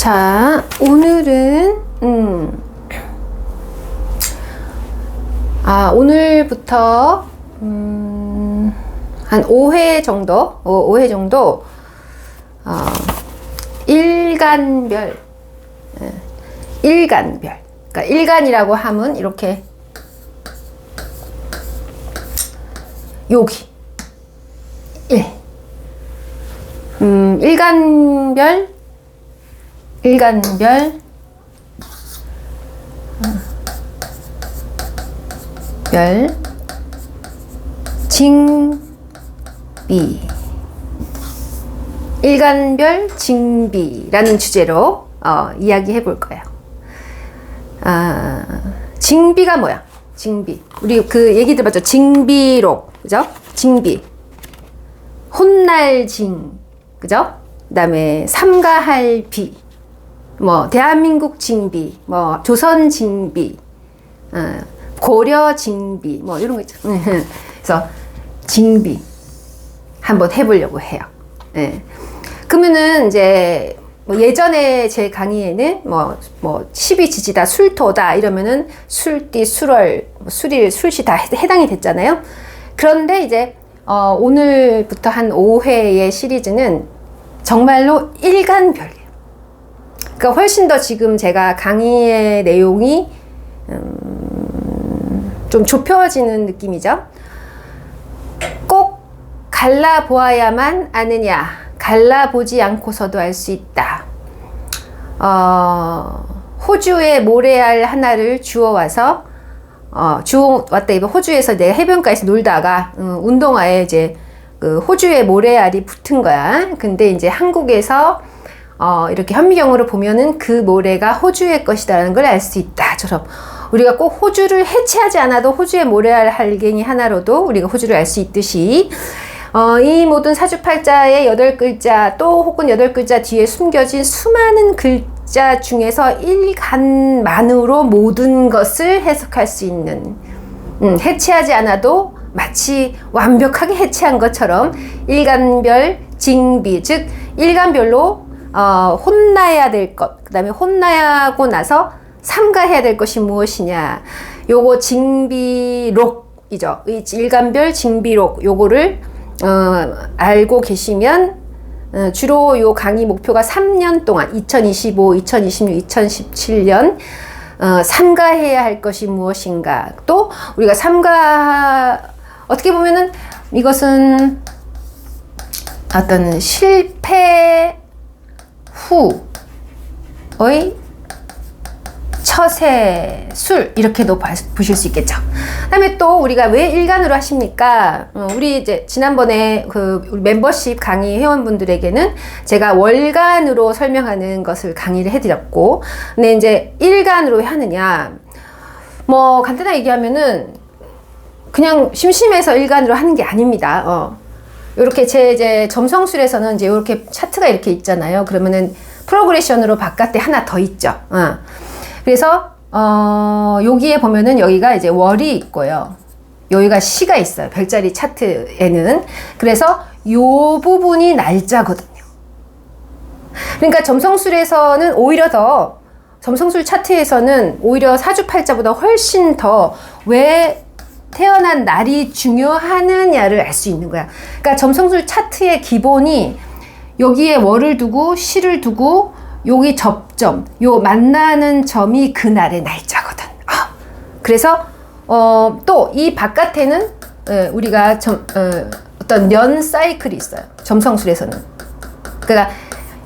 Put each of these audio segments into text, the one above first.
자, 오늘은 오늘부터 한 5회 정도, 일간별, 그러니까 일간이라고 하면 이렇게 여기 일간별 징비, 일간별 징비라는 주제로 이야기해 볼 거예요. 징비가 뭐야? 징비. 우리 그 얘기 들어봤죠? 징비록, 그죠? 징비. 혼날 징, 그죠? 그 다음에 삼가할 비, 뭐 대한민국 징비, 뭐 조선 징비, 고려 징비, 뭐 이런 거 있죠. 그래서 징비 한번 해보려고 해요. 예. 그러면은 이제 뭐 예전에 제 강의에는 뭐 12지지다, 술토다 이러면은 술띠, 술월, 술일, 술시 다 해당이 됐잖아요. 그런데 이제 오늘부터 한 5회의 시리즈는 정말로 일간별이에요. 그러니까 훨씬 더 지금 제가 강의의 내용이 좀 좁혀지는 느낌이죠. 꼭 갈라보아야만 아느냐, 갈라보지 않고서도 알 수 있다. 호주의 모래알 하나를 주워와서 주워왔다. 이거 호주에서 내가 해변가에서 놀다가 운동화에 이제 그 호주의 모래알이 붙은 거야. 근데 이제 한국에서 이렇게 현미경으로 보면은 그 모래가 호주의 것이다라는 걸 알 수 있다처럼, 우리가 꼭 호주를 해체하지 않아도 호주의 모래알 알갱이 하나로도 우리가 호주를 알 수 있듯이, 이 모든 사주팔자의 8글자 또 혹은 8글자 뒤에 숨겨진 수많은 글자 중에서 일간만으로 모든 것을 해석할 수 있는, 해체하지 않아도 마치 완벽하게 해체한 것처럼 일간별 징비, 즉 일간별로 혼나야 될 것, 그 다음에 혼나고 나서 삼가해야 될 것이 무엇이냐, 요거 징비록이죠. 이 일간별 징비록, 요거를 알고 계시면 주로 요 강의 목표가 3년 동안 2025, 2026, 2017년 삼가해야 할 것이 무엇인가, 또 우리가 어떻게 보면은 이것은 어떤 실패 후의 처세술, 이렇게도 보실 수 있겠죠. 그 다음에 또 우리가 왜 일간으로 하십니까? 우리 이제 지난번에 우리 멤버십 강의 회원분들에게는 제가 월간으로 설명하는 것을 강의를 해드렸고, 근데 이제 일간으로 왜 하느냐, 뭐 간단하게 얘기하면은 그냥 심심해서 일간으로 하는 게 아닙니다. 요렇게 이제 점성술에서는 이제 요렇게 차트가 이렇게 있잖아요. 그러면은 프로그레션으로 바깥에 하나 더 있죠. 그래서 여기에 보면은 여기가 이제 월이 있고요, 여기가 시가 있어요, 별자리 차트에는. 그래서 요 부분이 날짜거든요. 그러니까 점성술에서는 오히려 더, 점성술 차트에서는 오히려 사주팔자보다 훨씬 더 왜 태어난 날이 중요하느냐를 알 수 있는 거야. 그러니까 점성술 차트의 기본이 여기에 월을 두고 시를 두고 여기 접점, 요 만나는 점이 그날의 날짜거든. 그래서 또 이 바깥에는 우리가 어떤 년 사이클이 있어요, 점성술에서는. 그러니까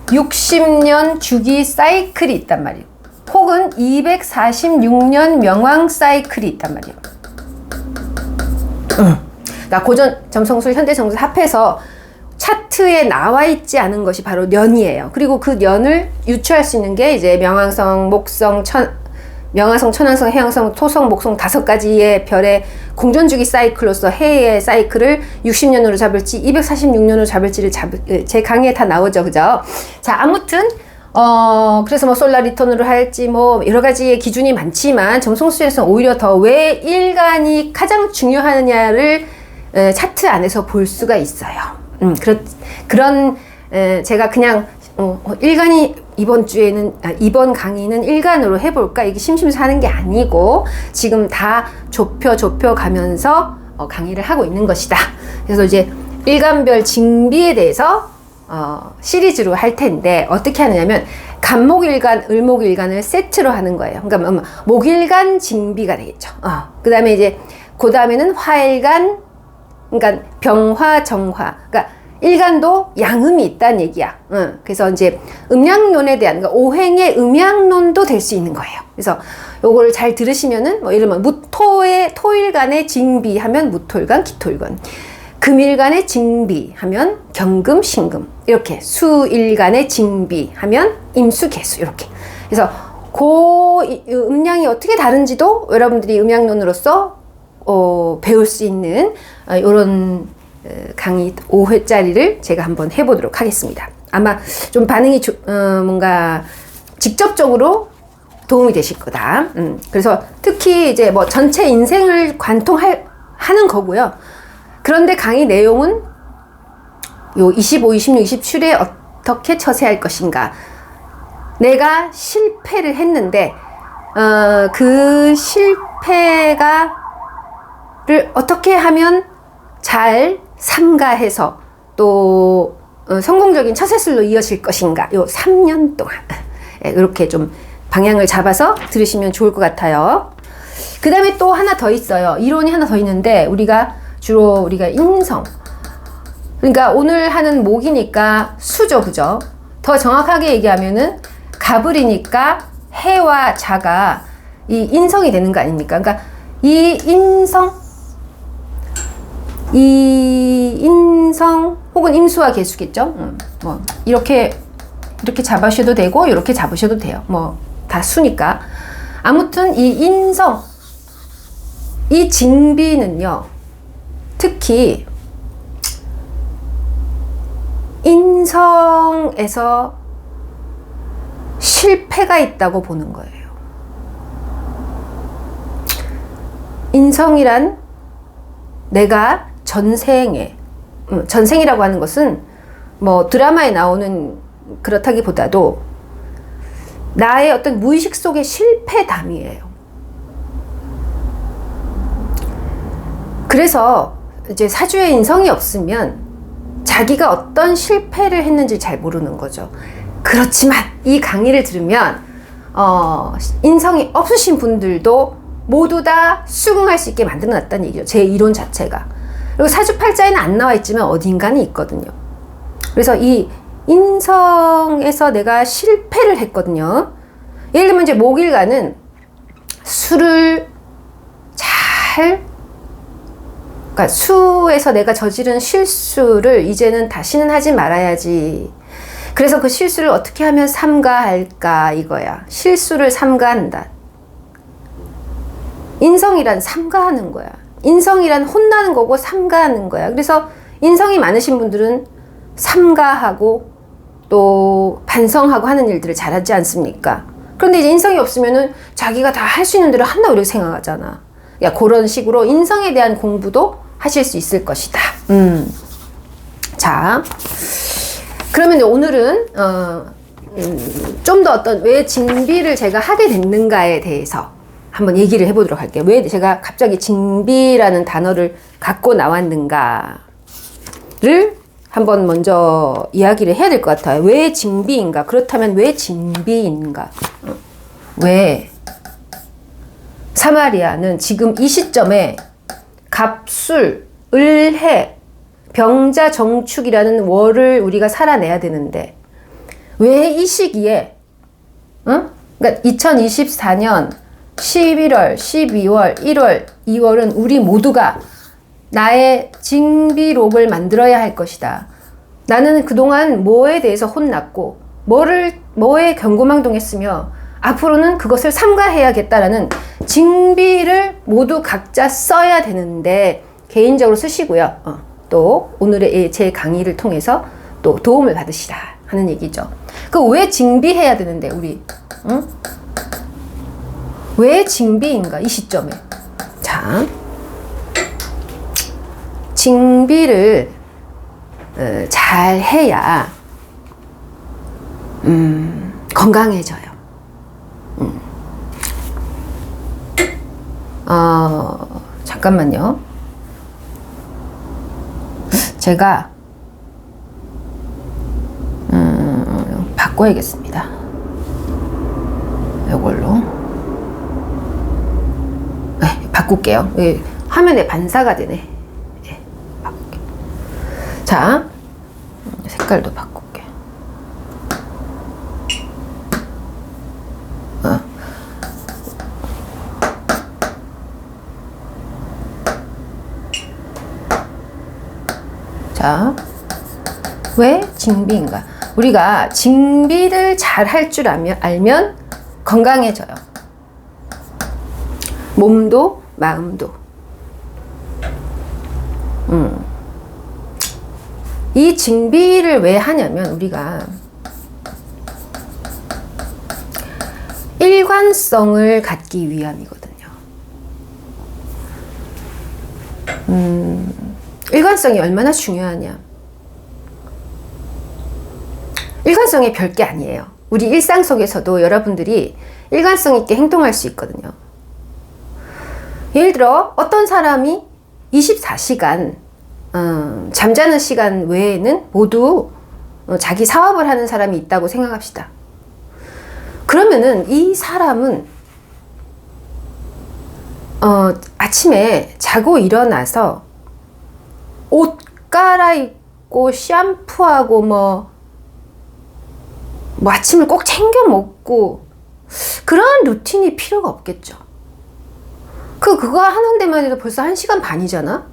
60년 주기 사이클이 있단 말이에요. 혹은 246년 명왕 사이클이 있단 말이에요. 그러니까 고전 점성술, 현대 점성술 합해서 차트에 나와 있지 않은 것이 바로 년이에요. 그리고 그 년을 유추할 수 있는 게 이제 명왕성, 목성, 명화성, 천왕성, 해왕성, 토성, 목성 5가지의 별의 공전주기 사이클로서 해의 사이클을 60년으로 잡을지 246년으로 잡을지를 제 강의에 다 나오죠. 그죠? 자, 아무튼 그래서 뭐 솔라 리턴으로 할지 뭐 여러 가지의 기준이 많지만 점성술에서는 오히려 더 왜 일간이 가장 중요하느냐를 차트 안에서 볼 수가 있어요. 그런 제가 그냥 일간이 이번 강의는 일간으로 해볼까? 이게 심심해서 하는 게 아니고 지금 다 좁혀 가면서 강의를 하고 있는 것이다. 그래서 이제 일간별 징비에 대해서 시리즈로 할 텐데 어떻게 하느냐면 간목일간, 을목일간을 세트로 하는 거예요. 그러니까 목일간 징비가 되겠죠. 그 다음에 이제 그 다음에는 화일간, 그러니까 병화, 정화. 그러니까 일간도 양음이 있다는 얘기야. 그래서 이제 음양론에 대한, 그러니까 오행의 음양론도 될 수 있는 거예요. 그래서 요거를 잘 들으시면은 뭐 예를 들면 무토의 토일간의 징비하면 무토일간, 기토일간. 금일간의 징비하면 경금, 신금. 이렇게 수일간의 징비하면 임수, 개수. 이렇게. 그래서 음양이 어떻게 다른지도 여러분들이 음양론으로서 배울 수 있는 이런 강의 5회짜리를 제가 한번 해보도록 하겠습니다. 아마 좀 반응이 뭔가 직접적으로 도움이 되실 거다. 그래서 특히 이제 뭐 전체 인생을 하는 거고요. 그런데 강의 내용은 요 25, 26, 27에 어떻게 처세할 것인가. 내가 실패를 했는데 그 실패를 어떻게 하면 잘 삼가해서 또 성공적인 처세술로 이어질 것인가. 요 3년 동안 이렇게 좀 방향을 잡아서 들으시면 좋을 것 같아요. 그 다음에 또 하나 더 있어요. 이론이 하나 더 있는데 우리가 인성, 그러니까 오늘 하는 목이니까 수죠, 그죠? 더 정확하게 얘기하면은 갑을이니까 해와 자가 이 인성이 되는 거 아닙니까? 그러니까 이 인성 혹은 임수와 개수겠죠. 뭐 이렇게 잡으셔도 되고 이렇게 잡으셔도 돼요. 뭐 다 수니까. 아무튼 이 인성, 이 징비는요, 특히 인성에서 실패가 있다고 보는 거예요. 인성이란 내가 전생이라고 하는 것은 뭐 드라마에 나오는 그렇다기보다도 나의 어떤 무의식 속의 실패담이에요. 그래서 이제 사주에 인성이 없으면 자기가 어떤 실패를 했는지 잘 모르는 거죠. 그렇지만 이 강의를 들으면 인성이 없으신 분들도 모두 다 수긍할 수 있게 만들어 놨다는 얘기죠. 제 이론 자체가. 그리고 사주팔자에는 안 나와 있지만 어딘가는 있거든요. 그래서 이 인성에서 내가 실패를 했거든요. 예를 들면 이제 목일간은 수를 그러니까 수에서 내가 저지른 실수를 이제는 다시는 하지 말아야지. 그래서 그 실수를 어떻게 하면 삼가할까 이거야. 실수를 삼가한다. 인성이란 삼가하는 거야. 인성이란 혼나는 거고 삼가하는 거야. 그래서 인성이 많으신 분들은 삼가하고 또 반성하고 하는 일들을 잘하지 않습니까? 그런데 이제 인성이 없으면은 자기가 다 할 수 있는 대로 한다고 이렇게 생각하잖아. 야, 그런 식으로 인성에 대한 공부도 하실 수 있을 것이다. 자, 그러면 오늘은 좀 더 왜 징비를 제가 하게 됐는가에 대해서 한번 얘기를 해보도록 할게요. 왜 제가 갑자기 징비라는 단어를 갖고 나왔는가를 한번 먼저 이야기를 해야 될 것 같아요. 왜 징비인가? 그렇다면 왜 징비인가? 왜 사마리아는 지금 이 시점에 갑술, 을해, 병자, 정축이라는 월을 우리가 살아내야 되는데 왜 이 시기에 그러니까 2024년 11월, 12월, 1월, 2월은 우리 모두가 나의 징비록을 만들어야 할 것이다. 나는 그동안 뭐에 대해서 혼났고 뭐에 경고망동했으며 앞으로는 그것을 삼가해야겠다라는 징비를 모두 각자 써야 되는데 개인적으로 쓰시고요. 또 오늘의 제 강의를 통해서 또 도움을 받으시라 하는 얘기죠. 그 왜 징비해야 되는데 우리 왜 징비인가 이 시점에. 자, 징비를 잘 해야 건강해져요. 잠깐만요. 제가 바꿔야겠습니다. 이걸로 바꿀게요. 화면에 반사가 되네. 바꿀게요. 자, 색깔도 바꿀게. 자, 왜 징비인가? 우리가 징비를 잘 할 줄 알면 건강해져요. 몸도 마음도. 이 징비를 왜 하냐면 우리가 일관성을 갖기 위함이거든요. 일관성이 얼마나 중요하냐. 일관성이 별게 아니에요. 우리 일상 속에서도 여러분들이 일관성 있게 행동할 수 있거든요. 예를 들어 어떤 사람이 24시간 잠자는 시간 외에는 모두 자기 사업을 하는 사람이 있다고 생각합시다. 그러면은 이 사람은 아침에 자고 일어나서 옷 갈아입고 샴푸하고 뭐 아침을 꼭 챙겨 먹고 그런 루틴이 필요가 없겠죠. 그거 하는 데만 해도 벌써 1시간 반이잖아?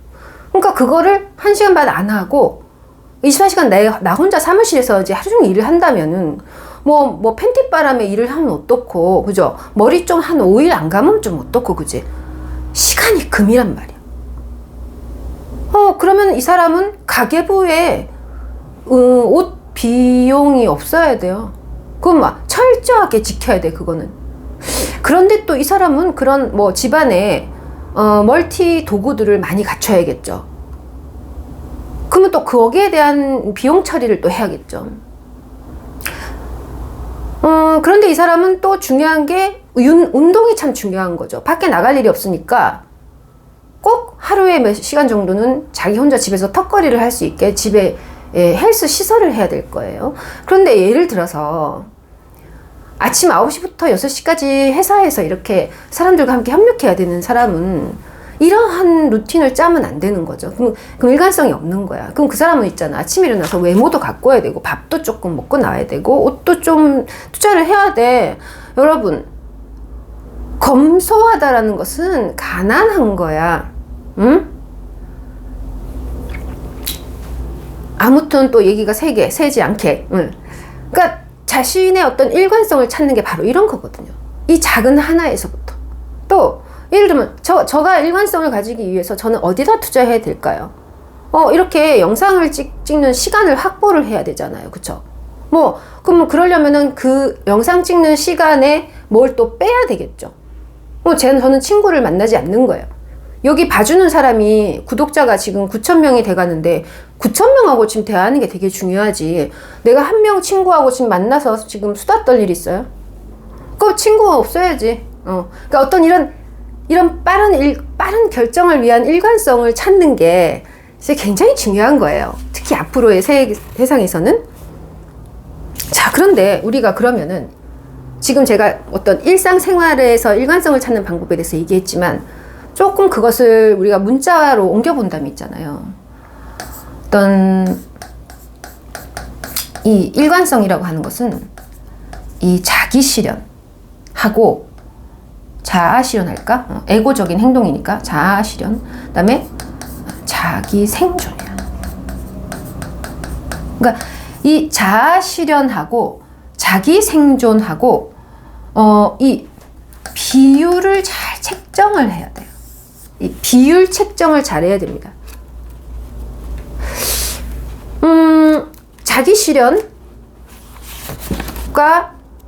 그러니까 그거를 1시간 반 안 하고 24시간 나 혼자 사무실에서 이제 하루 종일 일을 한다면은 뭐 팬티바람에 일을 하면 어떻고, 그죠? 머리 좀 한 5일 안 감으면 좀 어떻고, 그지? 시간이 금이란 말이야. 그러면 이 사람은 가계부에 옷 비용이 없어야 돼요. 그건 막 철저하게 지켜야 돼, 그거는. 그런데 또 이 사람은 그런 뭐 집안에 멀티 도구들을 많이 갖춰야겠죠. 그러면 또 거기에 대한 비용 처리를 또 해야겠죠. 그런데 이 사람은 또 중요한 게 운동이 참 중요한 거죠. 밖에 나갈 일이 없으니까 꼭 하루에 몇 시간 정도는 자기 혼자 집에서 턱걸이를 할 수 있게 집에 헬스 시설을 해야 될 거예요. 그런데 예를 들어서 아침 9시부터 6시까지 회사에서 이렇게 사람들과 함께 협력해야 되는 사람은 이러한 루틴을 짜면 안 되는 거죠. 그럼 일관성이 없는 거야. 그럼 그 사람은 있잖아. 아침에 일어나서 외모도 가꿔야 되고 밥도 조금 먹고 나와야 되고 옷도 좀 투자를 해야 돼. 여러분, 검소하다라는 것은 가난한 거야. 응? 아무튼 또 얘기가 세지 않게. 응. 그러니까 자신의 어떤 일관성을 찾는 게 바로 이런 거거든요. 이 작은 하나에서부터. 또 예를 들면 저가 일관성을 가지기 위해서 저는 어디다 투자해야 될까요? 이렇게 영상을 찍는 시간을 확보를 해야 되잖아요. 그쵸? 그럼 그러려면은 그 영상 찍는 시간에 뭘 또 빼야 되겠죠. 저는 친구를 만나지 않는 거예요. 여기 봐주는 사람이 구독자가 지금 9,000명이 돼가는데 9,000명하고 지금 대화하는 게 되게 중요하지. 내가 한 명 친구하고 지금 만나서 지금 수다 떨 일 있어요? 그 친구가 없어야지. 그러니까 어떤 이런 빠른 결정을 위한 일관성을 찾는 게 굉장히 중요한 거예요. 특히 앞으로의 세상에서는. 자, 그런데 우리가 그러면은 지금 제가 어떤 일상생활에서 일관성을 찾는 방법에 대해서 얘기했지만 조금 그것을 우리가 문자로 옮겨본다면 있잖아요. 어떤 이 일관성이라고 하는 것은 이 자기 실현하고 자아 실현할까? 에고적인 행동이니까 자아 실현. 그다음에 자기 생존이야. 그러니까 이 자아 실현하고 자기 생존하고 이 비율을 잘 책정을 해야 돼요. 이 비율 책정을 잘 해야 됩니다. 자기 실현과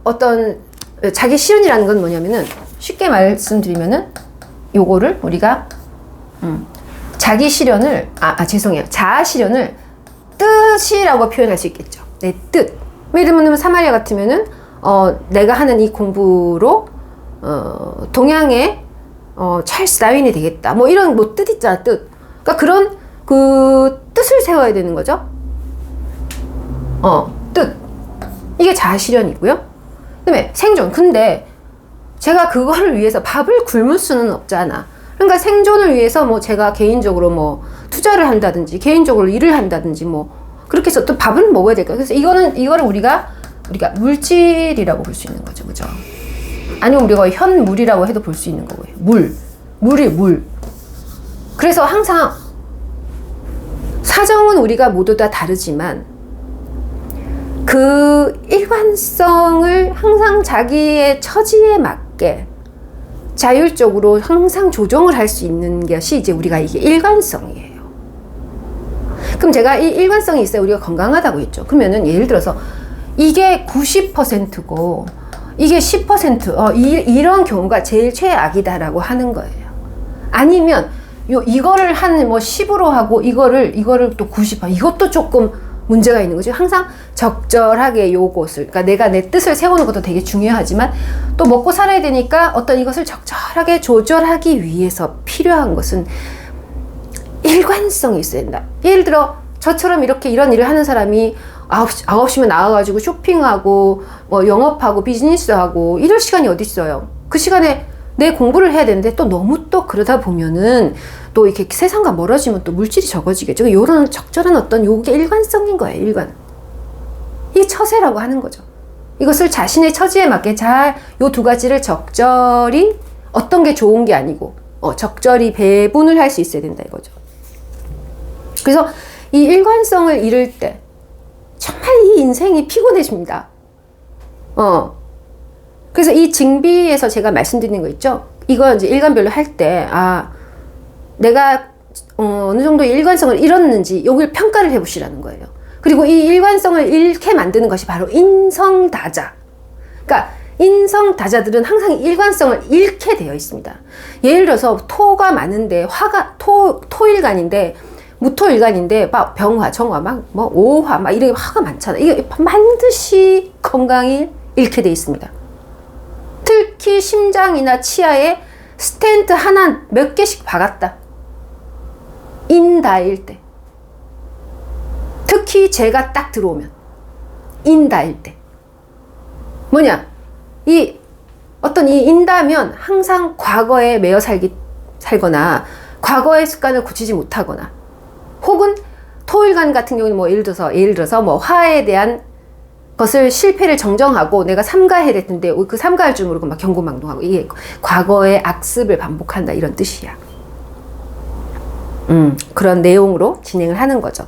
어떤 자기 실현이라는 건 뭐냐면은 쉽게 말씀드리면은 요거를 우리가 자기 실현을 죄송해요. 자아 실현을 뜻이라고 표현할 수 있겠죠. 내 뜻. 예를 들면 사마리아 같으면은 내가 하는 이 공부로 동양의 찰스 다윈이 되겠다. 뭐 이런 뭐 뜻 있잖아, 뜻. 그러니까 그런 그 뜻을 세워야 되는 거죠. 뜻. 이게 자아실현이고요. 그다음에 생존. 근데 제가 그거를 위해서 밥을 굶을 수는 없잖아. 그러니까 생존을 위해서 뭐 제가 개인적으로 뭐 투자를 한다든지 개인적으로 일을 한다든지 뭐 그렇게 해서 또 밥을 먹어야 될까. 그래서 이거를 우리가 물질이라고 볼 수 있는 거죠. 그죠? 아니면 우리가 현물이라고 해도 볼 수 있는 거고요. 물. 그래서 항상 사정은 우리가 모두 다 다르지만 그 일관성을 항상 자기의 처지에 맞게 자율적으로 항상 조정을 할 수 있는 것이 이제 우리가 이게 일관성이에요. 그럼 제가 이 일관성이 있어야 우리가 건강하다고 했죠. 그러면은 예를 들어서 이게 90%고 이게 10% 이런 경우가 제일 최악이다라고 하는 거예요. 아니면 이거를 한 뭐 10으로 하고 이거를 또 90%, 이것도 조금 문제가 있는 거죠. 항상 적절하게 요것을, 그러니까 내가 내 뜻을 세우는 것도 되게 중요하지만 또 먹고 살아야 되니까 어떤 이것을 적절하게 조절하기 위해서 필요한 것은 일관성이 있어야 된다. 예를 들어 저처럼 이렇게 이런 일을 하는 사람이 9시면 나와가지고 쇼핑하고 뭐 영업하고 비즈니스하고 이럴 시간이 어디 있어요. 그 시간에 내 공부를 해야 되는데 또 너무 또 그러다 보면은 또 이렇게 세상과 멀어지면 또 물질이 적어지겠죠. 요런 적절한 어떤 요게 일관성인 거예요. 일관. 이게 처세라고 하는 거죠. 이것을 자신의 처지에 맞게 잘 요 두 가지를 적절히 어떤 게 좋은 게 아니고 적절히 배분을 할 수 있어야 된다 이거죠. 그래서 이 일관성을 잃을 때 정말 이 인생이 피곤해집니다. 그래서 이 증비에서 제가 말씀드리는 거 있죠. 이거 이제 일관별로 할 때, 내가 어느 정도 일관성을 잃었는지 여기를 평가를 해보시라는 거예요. 그리고 이 일관성을 잃게 만드는 것이 바로 인성다자. 그러니까 인성다자들은 항상 일관성을 잃게 되어 있습니다. 예를 들어서 토가 많은데 토일간인데 무토일간인데 막 병화, 정화, 막 뭐 오화, 막 이렇게 화가 많잖아. 이게 반드시 건강이 잃게 돼 있습니다. 특히 심장이나 치아에 스텐트 하나 몇 개씩 박았다. 인다일 때. 특히 제가 딱 들어오면 인다일 때. 뭐냐? 이 인다면 항상 과거에 매여 살거나 과거의 습관을 고치지 못하거나 혹은 토일간 같은 경우는 뭐 예를 들어서 뭐 화에 대한 것을 실패를 정정하고 내가 삼가해야 되는데 그 삼가할 줄 모르고 막 경고망동하고 이게 과거의 악습을 반복한다 이런 뜻이야. 그런 내용으로 진행을 하는 거죠.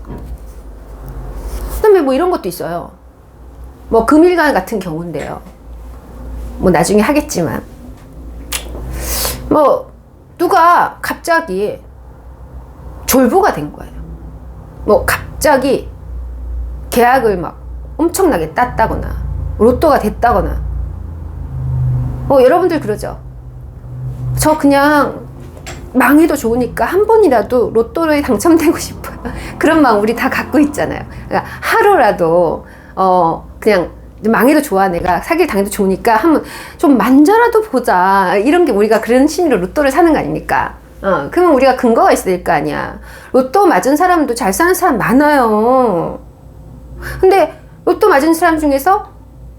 그다음에 뭐 이런 것도 있어요. 뭐 금일간 같은 경우인데요. 뭐 나중에 하겠지만 뭐 누가 갑자기 졸부가 된 거예요. 뭐 갑자기 계약을 막 엄청나게 땄다거나 로또가 됐다거나 여러분들 그러죠. 저 그냥 망해도 좋으니까 한 번이라도 로또에 당첨되고 싶어요. 그런 마음 우리 다 갖고 있잖아요. 그러니까 하루라도 그냥 망해도 좋아, 내가 사길 당해도 좋으니까 한번 좀 만져라도 보자, 이런 게 우리가 그런 심리로 로또를 사는 거 아닙니까? 그러면 우리가 근거가 있어야 될 거 아니야. 로또 맞은 사람도 잘 사는 사람 많아요. 근데 로또 맞은 사람 중에서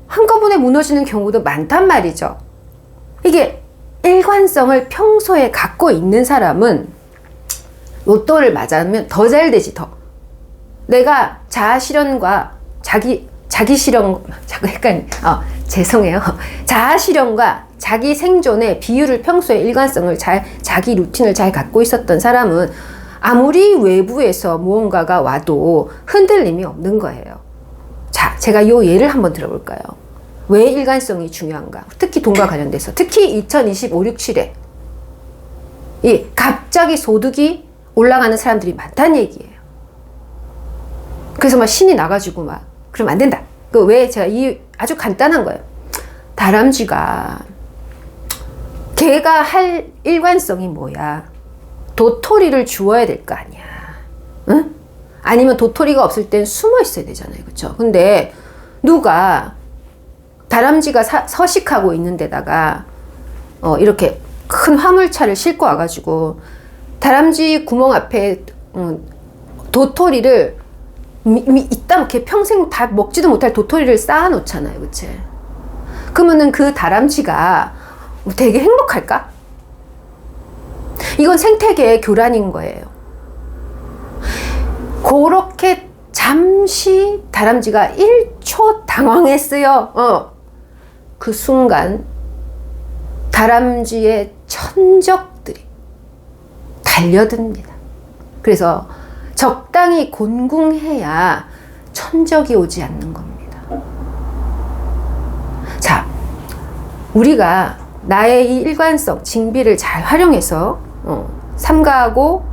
한꺼번에 무너지는 경우도 많단 말이죠. 이게 일관성을 평소에 갖고 있는 사람은 로또를 맞으면 더 잘 되지, 더. 내가 자아 실현과 자기 실현, 자꾸 헷갈려. 죄송해요. 자아 실현과 자기 생존의 비율을 평소에 일관성을 자기 루틴을 잘 갖고 있었던 사람은 아무리 외부에서 무언가가 와도 흔들림이 없는 거예요. 자, 제가 요 예를 한번 들어볼까요? 왜 일관성이 중요한가? 특히 돈과 관련돼서. 특히 2025, 6, 7에 갑자기 소득이 올라가는 사람들이 많다는 얘기예요. 그래서 막 신이 나가지고 막 그러면 안 된다. 왜 제가 아주 간단한 거예요. 다람쥐가 걔가 할 일관성이 뭐야? 도토리를 주워야 될 거 아니야. 응? 아니면 도토리가 없을 땐 숨어 있어야 되잖아요. 그쵸? 근데 누가 다람쥐가 서식하고 있는 데다가 이렇게 큰 화물차를 싣고 와가지고 다람쥐 구멍 앞에 도토리를 이따 이렇게 평생 다 먹지도 못할 도토리를 쌓아 놓잖아요, 그치? 그러면은 그 다람쥐가 되게 행복할까? 이건 생태계의 교란인 거예요. 그렇게 잠시 다람쥐가 1초 당황했어요. 그 순간 다람쥐의 천적들이 달려듭니다. 그래서 적당히 곤궁해야 천적이 오지 않는 겁니다. 자, 우리가 나의 이 일관성, 징비를 잘 활용해서 삼가하고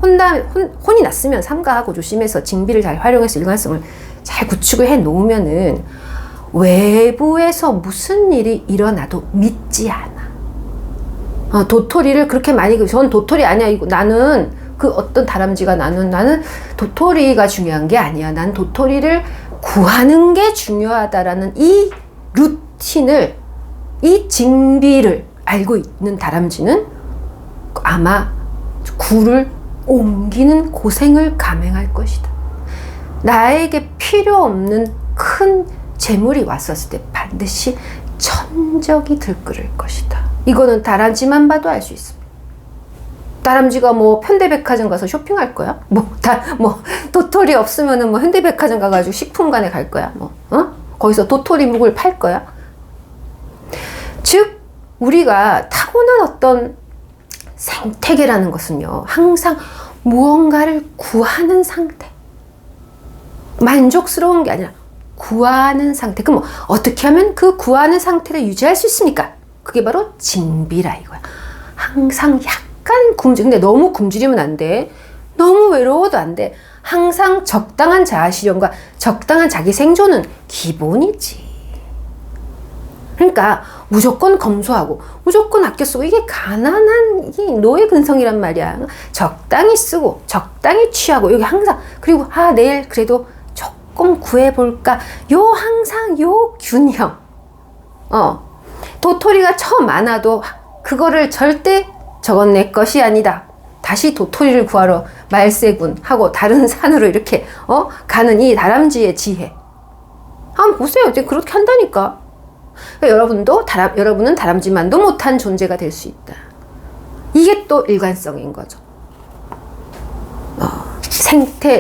혼이 났으면 삼가하고 조심해서 징비를 잘 활용해서 일관성을 잘 구축을 해 놓으면은 외부에서 무슨 일이 일어나도 믿지 않아. 도토리를 그렇게 많이, 전 도토리 아니야. 이거 나는 그 어떤 다람쥐가 나는 도토리가 중요한 게 아니야. 난 도토리를 구하는 게 중요하다라는 이 루틴을, 이 징비를 알고 있는 다람쥐는 아마 굴을 옮기는 고생을 감행할 것이다. 나에게 필요 없는 큰 재물이 왔었을 때 반드시 천적이 들끓을 것이다. 이거는 다람쥐만 봐도 알 수 있습니다. 다람쥐가 뭐 현대백화점 가서 쇼핑할 거야? 도토리 없으면은 뭐 현대백화점 가가지고 식품관에 갈 거야? 거기서 도토리 묵을 팔 거야? 즉, 우리가 타고난 어떤 생태계라는 것은요, 항상 무언가를 구하는 상태. 만족스러운 게 아니라 구하는 상태. 그럼 어떻게 하면 그 구하는 상태를 유지할 수 있습니까? 그게 바로 징비라 이거야. 항상 약간 근데 너무 굶주리면 안 돼. 너무 외로워도 안 돼. 항상 적당한 자아실현과 적당한 자기 생존은 기본이지. 그러니까 무조건 검소하고 무조건 아껴 쓰고, 이게 가난한 이게 노예 근성이란 말이야. 적당히 쓰고 적당히 취하고, 여기 항상, 그리고 내일 그래도 조금 구해볼까, 항상 요 균형. 도토리가 많아도 그거를 절대 저건 내 것이 아니다, 다시 도토리를 구하러 말세군 하고 다른 산으로 이렇게 가는 이 다람쥐의 지혜 한번 보세요. 이제 그렇게 한다니까. 그러니까 여러분은 다람쥐만도 못한 존재가 될 수 있다. 이게 또 일관성인 거죠.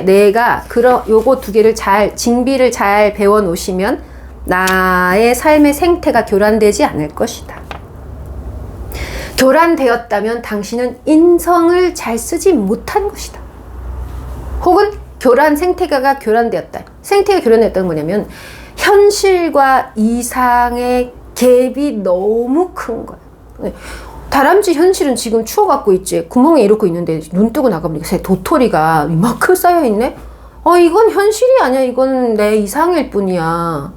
내가 요거 두 개를 징비를 잘 배워 놓으시면 나의 삶의 생태가 교란되지 않을 것이다. 교란되었다면 당신은 인성을 잘 쓰지 못한 것이다. 혹은 생태계가 교란되었다. 생태계가 교란되었다는 뭐냐면 현실과 이상의 갭이 너무 큰 거야. 다람쥐 현실은 지금 추워갖고 있지. 구멍에 이러고 있는데 눈 뜨고 나가보니까 도토리가 이만큼 쌓여있네? 이건 현실이 아니야. 이건 내 이상일 뿐이야.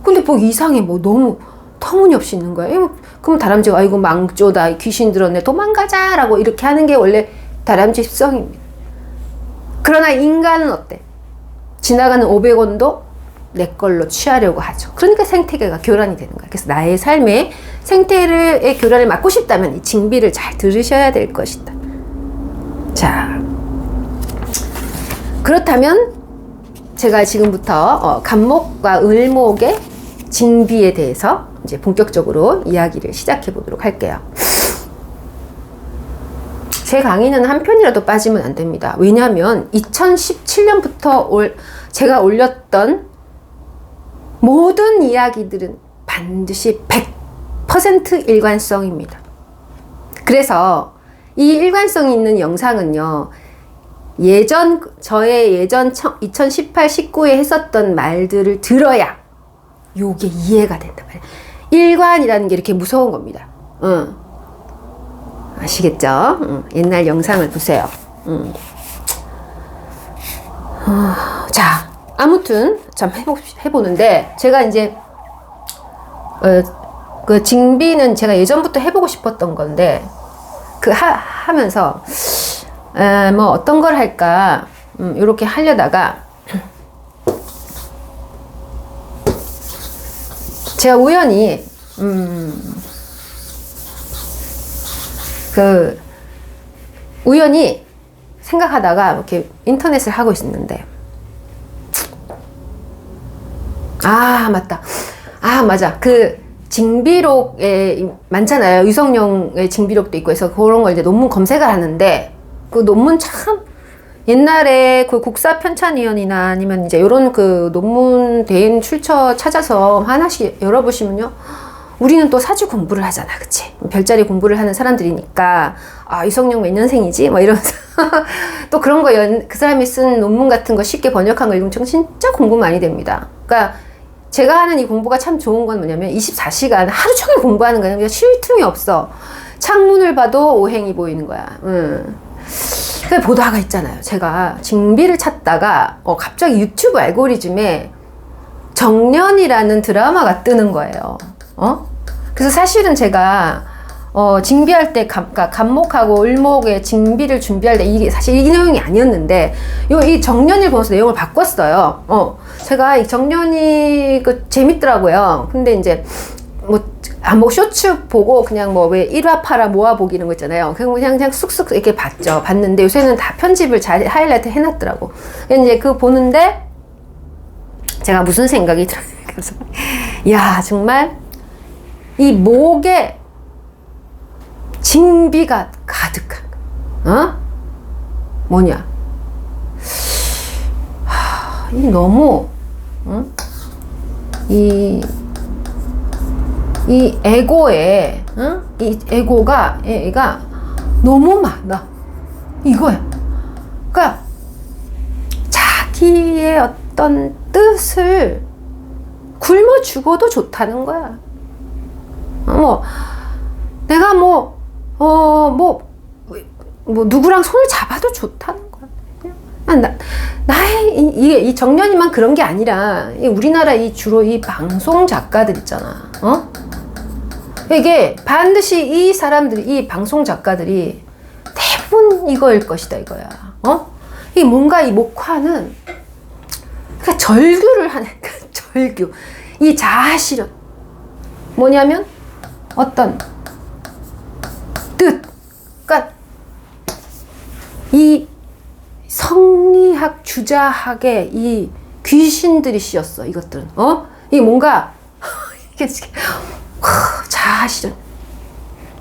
근데 이상해. 너무 터무니없이 있는 거야. 그럼 다람쥐가 이거 망조다, 귀신 들었네, 도망가자 라고 이렇게 하는 게 원래 다람쥐 습성입니다. 그러나 인간은 어때? 지나가는 500원도 내 걸로 취하려고 하죠. 그러니까 생태계가 교란이 되는 거야. 그래서 나의 삶에 생태계의 교란을 막고 싶다면 이 징비를 잘 들으셔야 될 것이다. 자, 그렇다면 제가 지금부터 간목과 을목의 징비에 대해서 이제 본격적으로 이야기를 시작해 보도록 할게요. 제 강의는 한 편이라도 빠지면 안 됩니다. 왜냐하면 2017년부터 제가 올렸던 모든 이야기들은 반드시 100% 일관성입니다. 그래서 이 일관성이 있는 영상은요, 저의 예전 2018, 19에 했었던 말들을 들어야 요게 이해가 된단 말이에요. 일관이라는 게 이렇게 무서운 겁니다. 아시겠죠? 옛날 영상을 보세요. 자, 아무튼 참 해보는데, 제가 이제 그 징비는 제가 예전부터 해보고 싶었던 건데, 하면서 어떤 걸 할까 이렇게 하려다가 제가 우연히 우연히 생각하다가 이렇게 인터넷을 하고 있었는데, 맞다. 맞아. 징비록에 많잖아요. 유성룡의 징비록도 있고 해서 그런 걸 이제 논문 검색을 하는데, 그 논문 참 옛날에 그 국사편찬위원이나 아니면 이제 요런 그 논문 대인 출처 찾아서 하나씩 열어보시면요. 우리는 또 사주 공부를 하잖아. 그치? 별자리 공부를 하는 사람들이니까, 유성룡 몇 년생이지? 뭐 이러면서. 또 그런 거, 그 사람이 쓴 논문 같은 거 쉽게 번역한 거 읽으면 진짜 공부 많이 됩니다. 그러니까 제가 하는 이 공부가 참 좋은 건 뭐냐면 24시간 하루 종일 공부하는 거야. 그냥 쉴 틈이 없어. 창문을 봐도 오행이 보이는 거야. 그래서 보다가 있잖아요. 제가 징비를 찾다가 갑자기 유튜브 알고리즘에 정년이라는 드라마가 뜨는 거예요. 그래서 사실은 제가 징비할 때 간목하고 을목의 징비를 준비할 때 이게 사실 이 내용이 아니었는데 이 정년을 보면서 내용을 바꿨어요. 제가 이 정년이 재밌더라고요. 근데 이제 뭐 쇼츠 보고 그냥 뭐 왜 1화 8화 모아보기 이런 거 있잖아요. 그냥 쑥쑥 이렇게 봤는데 요새는 다 편집을 잘 하이라이트 해놨더라고. 이제 그거 보는데 제가 무슨 생각이 들어요. 그래서 야, 정말 이 목에 징비가 가득한, 뭐냐. 이 너무, 이 에고에, 이 에고가, 얘가 너무 많아. 이거야. 그러니까, 자기의 어떤 뜻을 굶어 죽어도 좋다는 거야. 내가 누구랑 손을 잡아도 좋다는 거야. 나의, 이 정년이만 그런 게 아니라, 우리나라 주로 이 방송 작가들 있잖아. 이게 반드시 이 사람들이, 이 방송 작가들이 대부분 이거일 것이다, 이거야. 이 뭔가 이 목화는, 그러니까 절규를 하는, 절규. 이 자아실현. 뭐냐면, 어떤 뜻, 그러니까 이 성리학, 주자학의 이 귀신들이 씌었어. 이것들은 이 뭔가 이게 자아실현.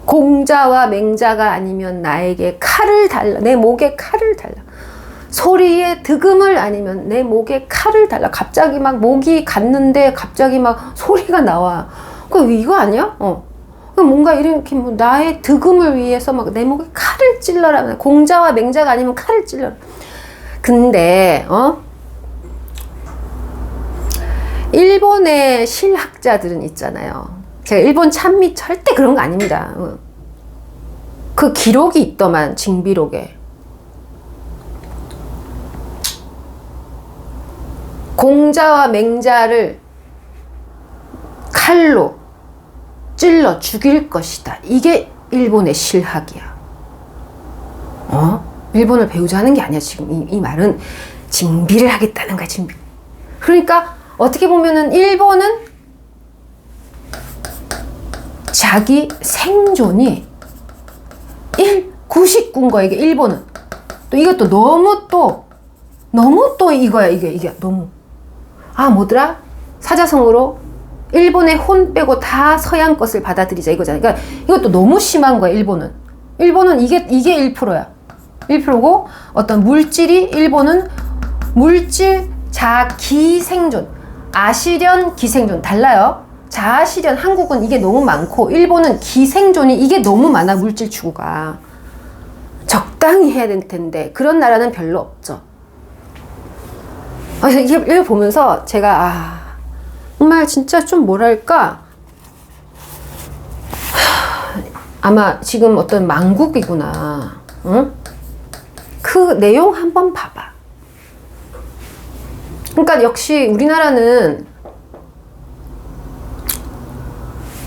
공자와 맹자가 아니면 나에게 칼을 달라. 내 목에 칼을 달라. 소리에 득음을 아니면 내 목에 칼을 달라. 갑자기 막 목이 갔는데 갑자기 막 소리가 나와. 이거 아니야? 뭔가 이렇게 나의 득음을 위해서 막 내 목에 칼을 찔러라. 공자와 맹자가 아니면 칼을 찔러라. 근데 일본의 실학자들은 있잖아요. 제가 일본 찬미 절대 그런 거 아닙니다. 그 기록이 있더만, 징비록에. 공자와 맹자를 칼로 찔러 죽일 것이다. 이게 일본의 실학이야. 일본을 배우자 하는 게 아니야. 지금 이 말은 징비를 하겠다는 거야. 징비. 그러니까 어떻게 보면은 일본은 자기 생존이 99인 거야. 이게 일본은. 또 이것도 너무 또 이거야. 이게 너무. 뭐더라? 사자성어로 일본의 혼 빼고 다 서양 것을 받아들이자 이거잖아. 그러니까 이것도 너무 심한 거야, 일본은. 일본은 이게 1%야. 1%고 어떤 물질이, 일본은 물질, 기생존, 아실현, 기생존 달라요. 자아실현, 한국은 이게 너무 많고 일본은 기생존이 이게 너무 많아. 물질 추구가 적당히 해야 될 텐데 그런 나라는 별로 없죠. 이걸 보면서 제가 정말 진짜 좀 뭐랄까, 아마 지금 어떤 망국이구나. 그 내용 한번 봐봐. 그러니까 역시 우리나라는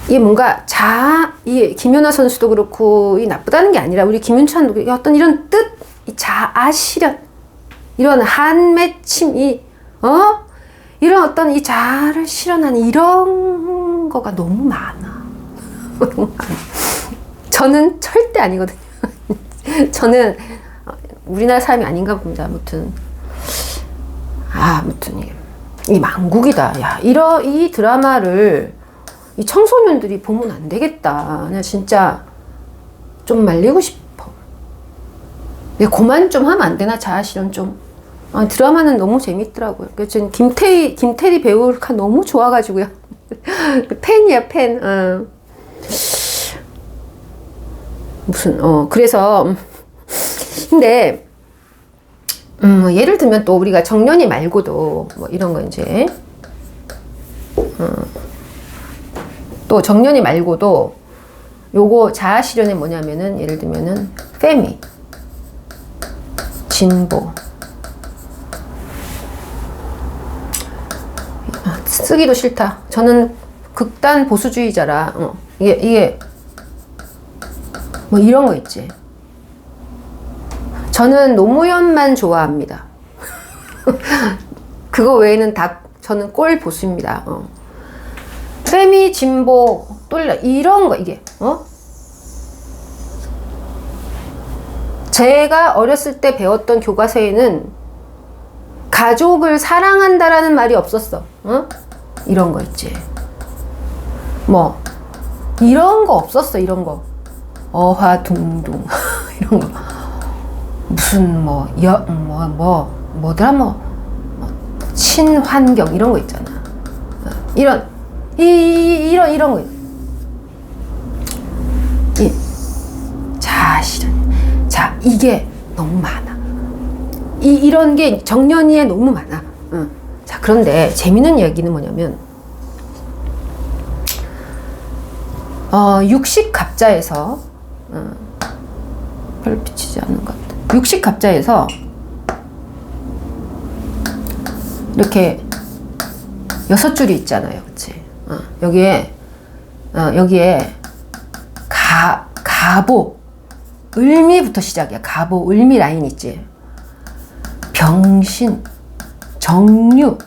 이게 뭔가 이 김연아 선수도 그렇고 이 나쁘다는 게 아니라 우리 김윤찬도 어떤 이런 뜻, 이 자아실현, 이런 한맺힘, 이런 어떤 이 자아를 실현하는 이런 이런 거가 너무 많아. 너무 많아. 저는 절대 아니거든요. 저는 우리나라 사람이 아닌가 봅니다. 아무튼 이 망국이다. 야, 이 드라마를 이 청소년들이 보면 안 되겠다. 그냥 진짜 좀 말리고 싶어. 그만 좀 하면 안 되나? 자아실현 좀. 드라마는 너무 재밌더라고요. 저는 김태리 배우가 너무 좋아가지고요. 팬이야, 팬. 그래서 근데 예를 들면 또 우리가 정년이 말고도 뭐 이런 거 이제 또 정년이 말고도 요거 자아실현이 뭐냐면은 예를 들면은 페미, 진보, 쓰기도 싫다. 저는 극단 보수주의자라 이게 뭐 이런 거 있지. 저는 노무현만 좋아합니다. 그거 외에는 다 저는 꼴 보수입니다. 페미, 진보, 똘라 이런 거 이게 제가 어렸을 때 배웠던 교과서에는 가족을 사랑한다라는 말이 없었어. 이런 거 있지. 뭐 이런 거 없었어. 이런 거 어화둥둥 이런 거 무슨 뭐더라 친환경 이런 거 있잖아. 이런 거. 자아실현. 자, 이게 너무 많아. 이런 게 정년이에 너무 많아. 자, 그런데 재밌는 이야기는 뭐냐면 60갑자에서 별로 비치지 않는 것 같아. 60갑자에서 이렇게 6줄이 있잖아요. 그치? 여기에 가보, 을미부터 시작이야. 가보, 을미 라인 있지? 병신, 정유,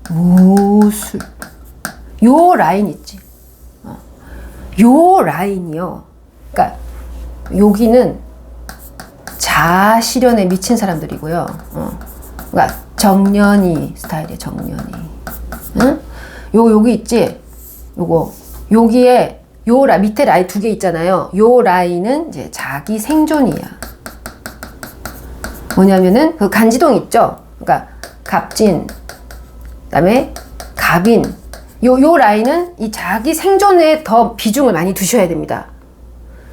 무술. 요 라인 있지? 요 라인이요. 그러니까 여기는 자아실현에 미친 사람들이고요. 그러니까 정년이 스타일이에요. 정년이. 응? 여기 있지? 여기에 밑에 라인 2개 있잖아요. 요 라인은 이제 자기 생존이야. 뭐냐면은 그 간지동 있죠? 그러니까 갑진, 그다음에 갑인. 요 라인은 이 자기 생존에 더 비중을 많이 두셔야 됩니다.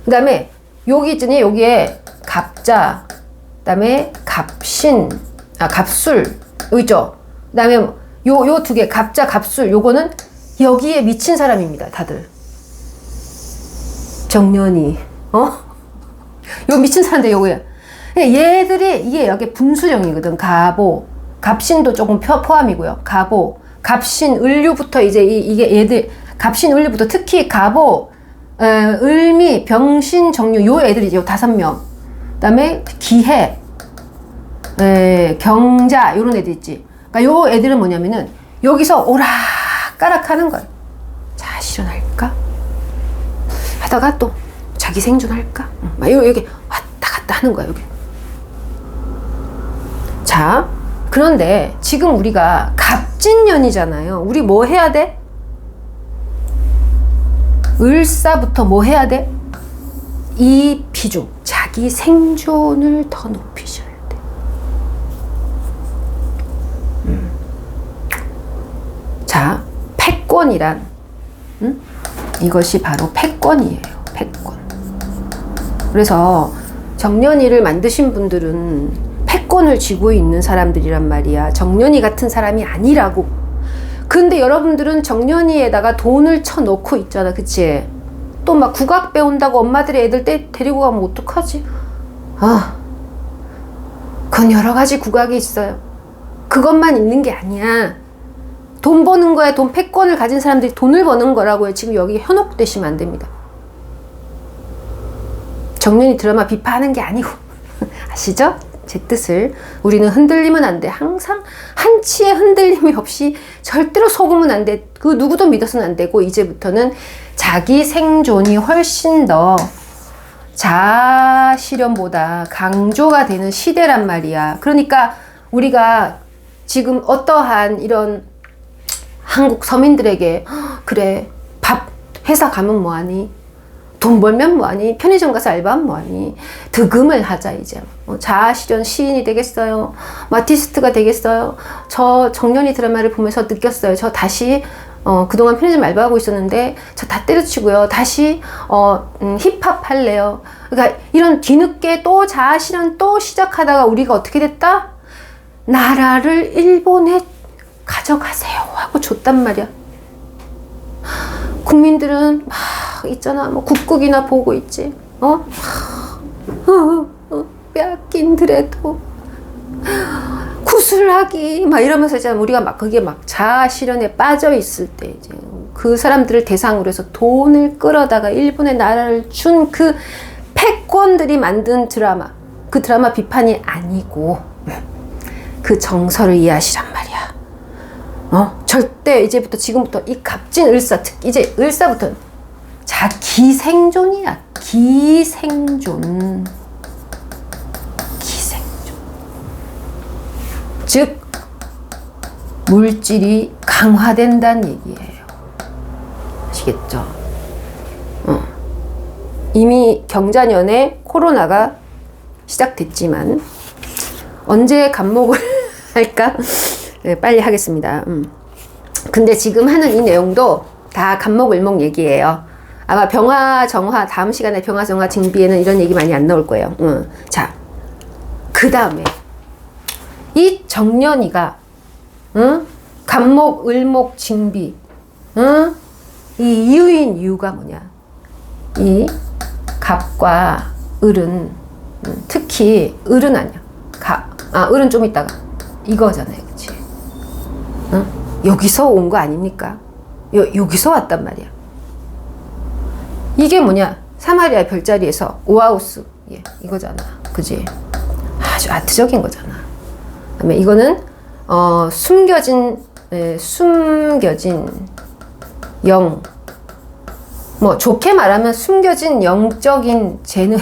그다음에 여기 있더니 여기에 갑자, 그다음에 갑신, 갑술 여기 있죠. 그다음에 요 2개 갑자, 갑술 요거는 여기에 미친 사람입니다. 다들 정년이 요 미친 사람들 요거야. 얘들이 이게 여기 분수령이거든. 가보, 갑신도 조금 포함이고요. 가보, 갑신, 을류부터 이제 이게 얘들 갑신, 을류부터 특히 가보, 을미, 병신, 정유 요 애들이죠. 요 5명. 그다음에 기해, 경자 요런 애들 있지. 그러니까 요 애들은 뭐냐면은 여기서 오락가락 하는 거야. 자, 실현할까? 하다가 또 자기 생존할까? 막 여기 왔다 갔다 하는 거야. 여기. 자, 그런데 지금 우리가 갑진년이잖아요. 우리 뭐 해야 돼? 을사부터 뭐 해야 돼? 이 비중, 자기 생존을 더 높이셔야 돼. 자, 패권이란 이것이 바로 패권이에요. 패권. 그래서 정년이를 만드신 분들은 패권을 쥐고 있는 사람들이란 말이야. 정년이 같은 사람이 아니라고. 근데 여러분들은 정년이에다가 돈을 쳐놓고 있잖아. 그치? 또 막 국악 배운다고 엄마들이 애들 데리고 가면 어떡하지? 그건 여러 가지 국악이 있어요. 그것만 있는 게 아니야. 돈 버는 거야. 돈 패권을 가진 사람들이 돈을 버는 거라고요. 지금 여기 현혹되시면 안 됩니다. 정년이 드라마 비판하는 게 아니고 아시죠? 제 뜻을. 우리는 흔들리면 안 돼. 항상 한치의 흔들림이 없이 절대로 속으면 안 돼. 그 누구도 믿어서는 안 되고, 이제부터는 자기 생존이 훨씬 더 자아 실현보다 강조가 되는 시대란 말이야. 그러니까 우리가 지금 어떠한 이런 한국 서민들에게 그래, 밥 회사 가면 뭐하니? 돈 벌면 뭐하니? 편의점 가서 알바하면 뭐하니? 득음을 하자 이제. 자아실현 시인이 되겠어요? 아티스트가 되겠어요? 저 정년이 드라마를 보면서 느꼈어요. 저 다시 그동안 편의점 알바하고 있었는데 저 다 때려치고요. 다시 힙합 할래요. 그러니까 이런 뒤늦게 또 자아실현 또 시작하다가 우리가 어떻게 됐다? 나라를 일본에 가져가세요 하고 줬단 말이야. 국민들은 막 있잖아, 뭐 국국이나 보고 있지. 빼앗긴드레도 구슬하기 막 이러면서 이제 우리가 막 그게 막 자아 실현에 빠져 있을 때 이제 그 사람들을 대상으로 해서 돈을 끌어다가 일본의 나라를 준 그 패권들이 만든 드라마, 그 드라마 비판이 아니고 그 정서를 이해하시란 말이야. 절대 이제부터 지금부터 이 값진 을사, 이제 을사부터는 기생존이야. 기생존. 즉 물질이 강화된다는 얘기예요. 아시겠죠? 이미 경자년에 코로나가 시작됐지만 언제 간목을 할까? 네, 빨리 하겠습니다. 근데 지금 하는 이 내용도 다 간목을목 얘기예요. 아마 병화, 정화, 다음 시간에 병화, 정화, 징비에는 이런 얘기 많이 안 나올 거예요. 자, 그 다음에 이 정년이가 간목, 을목, 징비 이 이유인 이유가 뭐냐? 이 갑과 을은 특히 을은 아니야. 을은 좀 있다가 이거잖아요, 그치? 여기서 온 거 아닙니까? 여기서 왔단 말이야. 이게 뭐냐? 사마리아 별자리에서 오하우스, 예, 이거잖아, 그지? 아주 아트적인 거잖아. 그다음에 이거는 숨겨진 영, 뭐 좋게 말하면 숨겨진 영적인 재능,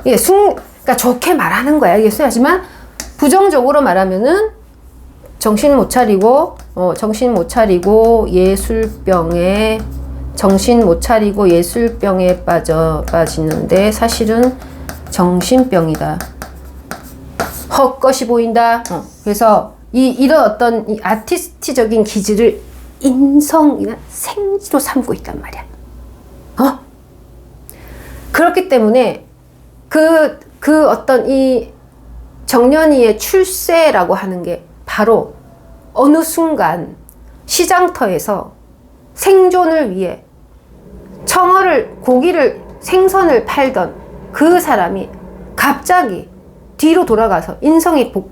예, 그러니까 좋게 말하는 거야, 이게 하지만 부정적으로 말하면은 정신 못 차리고 예술병에 빠지는데 사실은 정신병이다. 헛것이 보인다. 그래서 이런 어떤 이 아티스트적인 기질을 인성이나 생지로 삼고 있단 말이야. 그렇기 때문에 그 어떤 이 정년이의 출세라고 하는 게 바로 어느 순간 시장터에서 생존을 위해 생선을 팔던 그 사람이 갑자기 뒤로 돌아가서 인성으로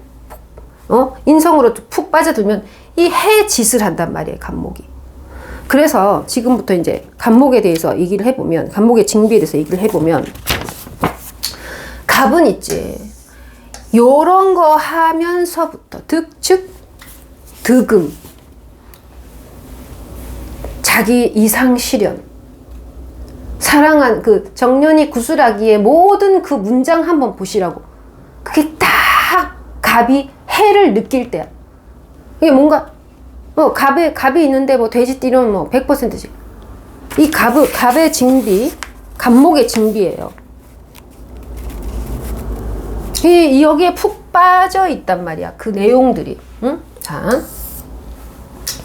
푹 빠져들면 이 해짓을 한단 말이에요, 간목이. 그래서 지금부터 이제 간목에 대해서 얘기를 해보면, 간목의 징비에 대해서 얘기를 해보면, 갑은 있지. 요런 거 하면서부터 즉 득음, 자기 이상 실현, 사랑한 그 정년이 구슬하기의 모든 그 문장 한번 보시라고. 그게 다 갑이 해를 느낄 때야. 이게 뭔가 갑이 있는데 뭐 돼지띠는 뭐 100%지. 이 갑의 징비, 간목의 징비예요. 여기에 푹 빠져 있단 말이야. 그 내용들이. 응? 자,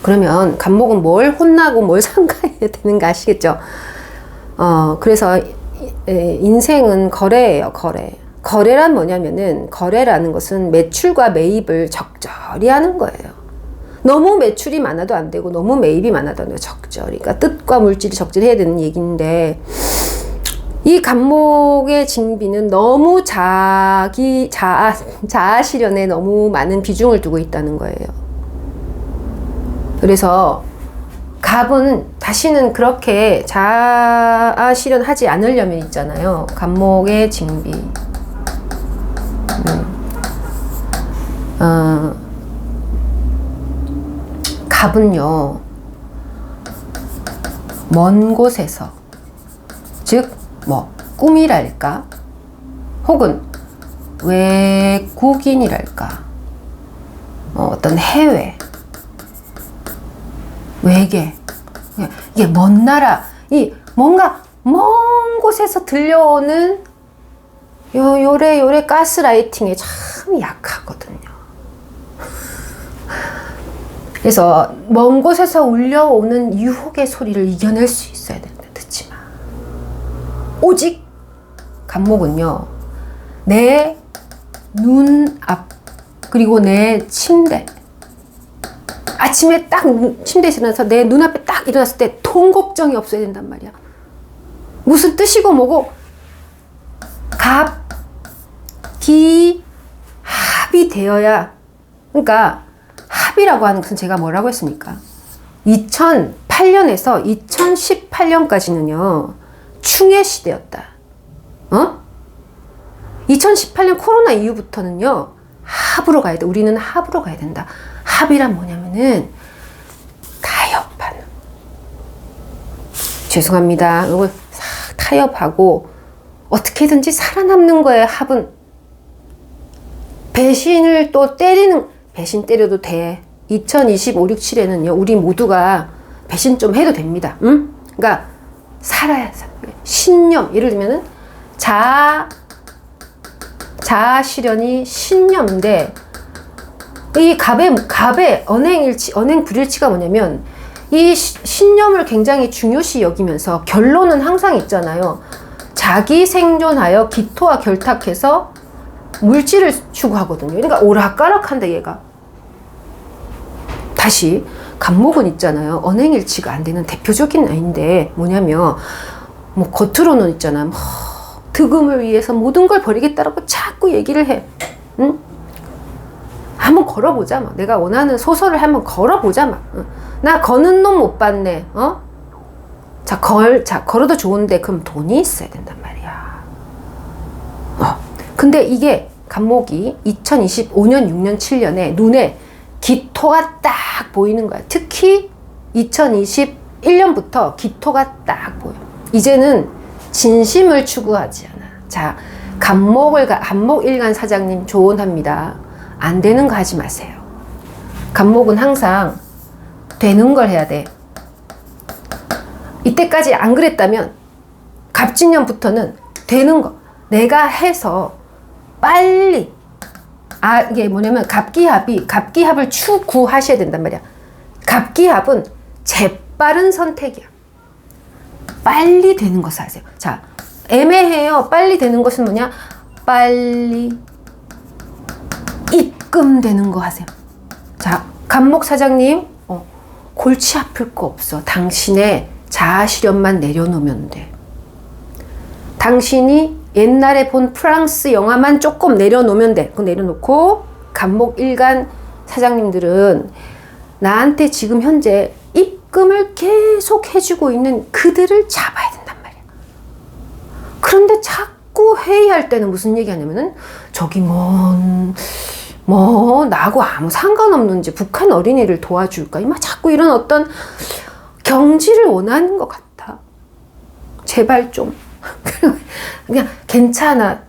그러면 간목은 뭘 혼나고 뭘 상가해야 되는가 아시겠죠? 그래서 인생은 거래예요, 거래. 거래란 뭐냐면은, 거래라는 것은 매출과 매입을 적절히 하는 거예요. 너무 매출이 많아도 안 되고 너무 매입이 많아도 안 되고 적절히. 그러니까 뜻과 물질이 적절히 해야 되는 얘기인데, 이 간목의 징비는 너무 자아 실현에 너무 많은 비중을 두고 있다는 거예요. 그래서 갑은 다시는 그렇게 자아 실현하지 않으려면 있잖아요. 간목의 징비. 갑은요, 먼 곳에서, 즉, 뭐, 꿈이랄까, 혹은 외국인이랄까, 어떤 해외, 외계, 이게 먼 나라, 이 뭔가 먼 곳에서 들려오는 요래 가스라이팅에 참 약하거든요. 그래서 먼 곳에서 울려오는 유혹의 소리를 이겨낼 수 있어야 된다. 듣지 마. 오직 간목은요, 내 눈앞, 그리고 내 침대, 아침에 딱 침대에서 일어나서 내 눈앞에 딱 일어났을 때 돈 걱정이 없어야 된단 말이야. 무슨 뜻이고 뭐고, 갑, 기, 합이 되어야. 그러니까 합이라고 하는 것은 제가 뭐라고 했습니까? 2008년에서 2018년까지는요 충의 시대였다. 2018년 코로나 이후부터는요 합으로 가야 돼. 우리는 합으로 가야 된다. 합이란 뭐냐면은 타협하는. 죄송합니다. 이걸 싹 타협하고 어떻게든지 살아남는 거예요. 합은. 배신을 또 때리는, 배신 때려도 돼. 2025, 6, 7에는요 우리 모두가 배신 좀 해도 됩니다. 응? 그러니까 살아야 돼. 신념, 예를 들면은 자아 실현이 신념인데, 이 갑의 언행 불일치가 뭐냐면, 이 신념을 굉장히 중요시 여기면서 결론은 항상 있잖아요. 자기 생존하여 기토와 결탁해서 물질을 추구하거든요. 그러니까 오락가락한다 얘가. 다시 간목은 있잖아요. 언행일치가 안 되는 대표적인 아이인데 뭐냐면, 뭐 겉으로는 있잖아. 득음을 위해서 모든 걸 버리겠다라고 자꾸 얘기를 해. 응? 한번 걸어보자. 막. 내가 원하는 소설을 한번 걸어보자. 막. 응? 나 거는 놈 못 봤네. 자, 걸어도 좋은데 그럼 돈이 있어야 된단 말이야. 근데 이게 간목이 2025년, 6년, 7년에 눈에 기토가 딱 보이는 거야. 특히 2021년부터 기토가 딱 보여. 이제는 진심을 추구하지 않아. 자, 간목일간 사장님 조언합니다. 안 되는 거 하지 마세요. 간목은 항상 되는 걸 해야 돼. 이때까지 안 그랬다면 갑진년부터는 되는 거. 내가 해서 빨리. 이게 뭐냐면 갑기합을 추구하셔야 된단 말이야. 갑기합은 재빠른 선택이야. 빨리 되는 것을 하세요. 자, 애매해요. 빨리 되는 것은 뭐냐? 빨리 입금되는 거 하세요. 자, 간목 사장님, 골치 아플 거 없어. 당신의 자아 실현만 내려놓으면 돼. 당신이 옛날에 본 프랑스 영화만 조금 내려놓으면 돼. 그거 내려놓고, 간목 일간 사장님들은 나한테 지금 현재 입금을 계속 해주고 있는 그들을 잡아야 된단 말이야. 그런데 자꾸 회의할 때는 무슨 얘기 하냐면은, 저기 나하고 아무 상관없는지 북한 어린이를 도와줄까? 자꾸 이런 어떤 경지를 원하는 것 같아. 제발 좀. 그냥 괜찮아.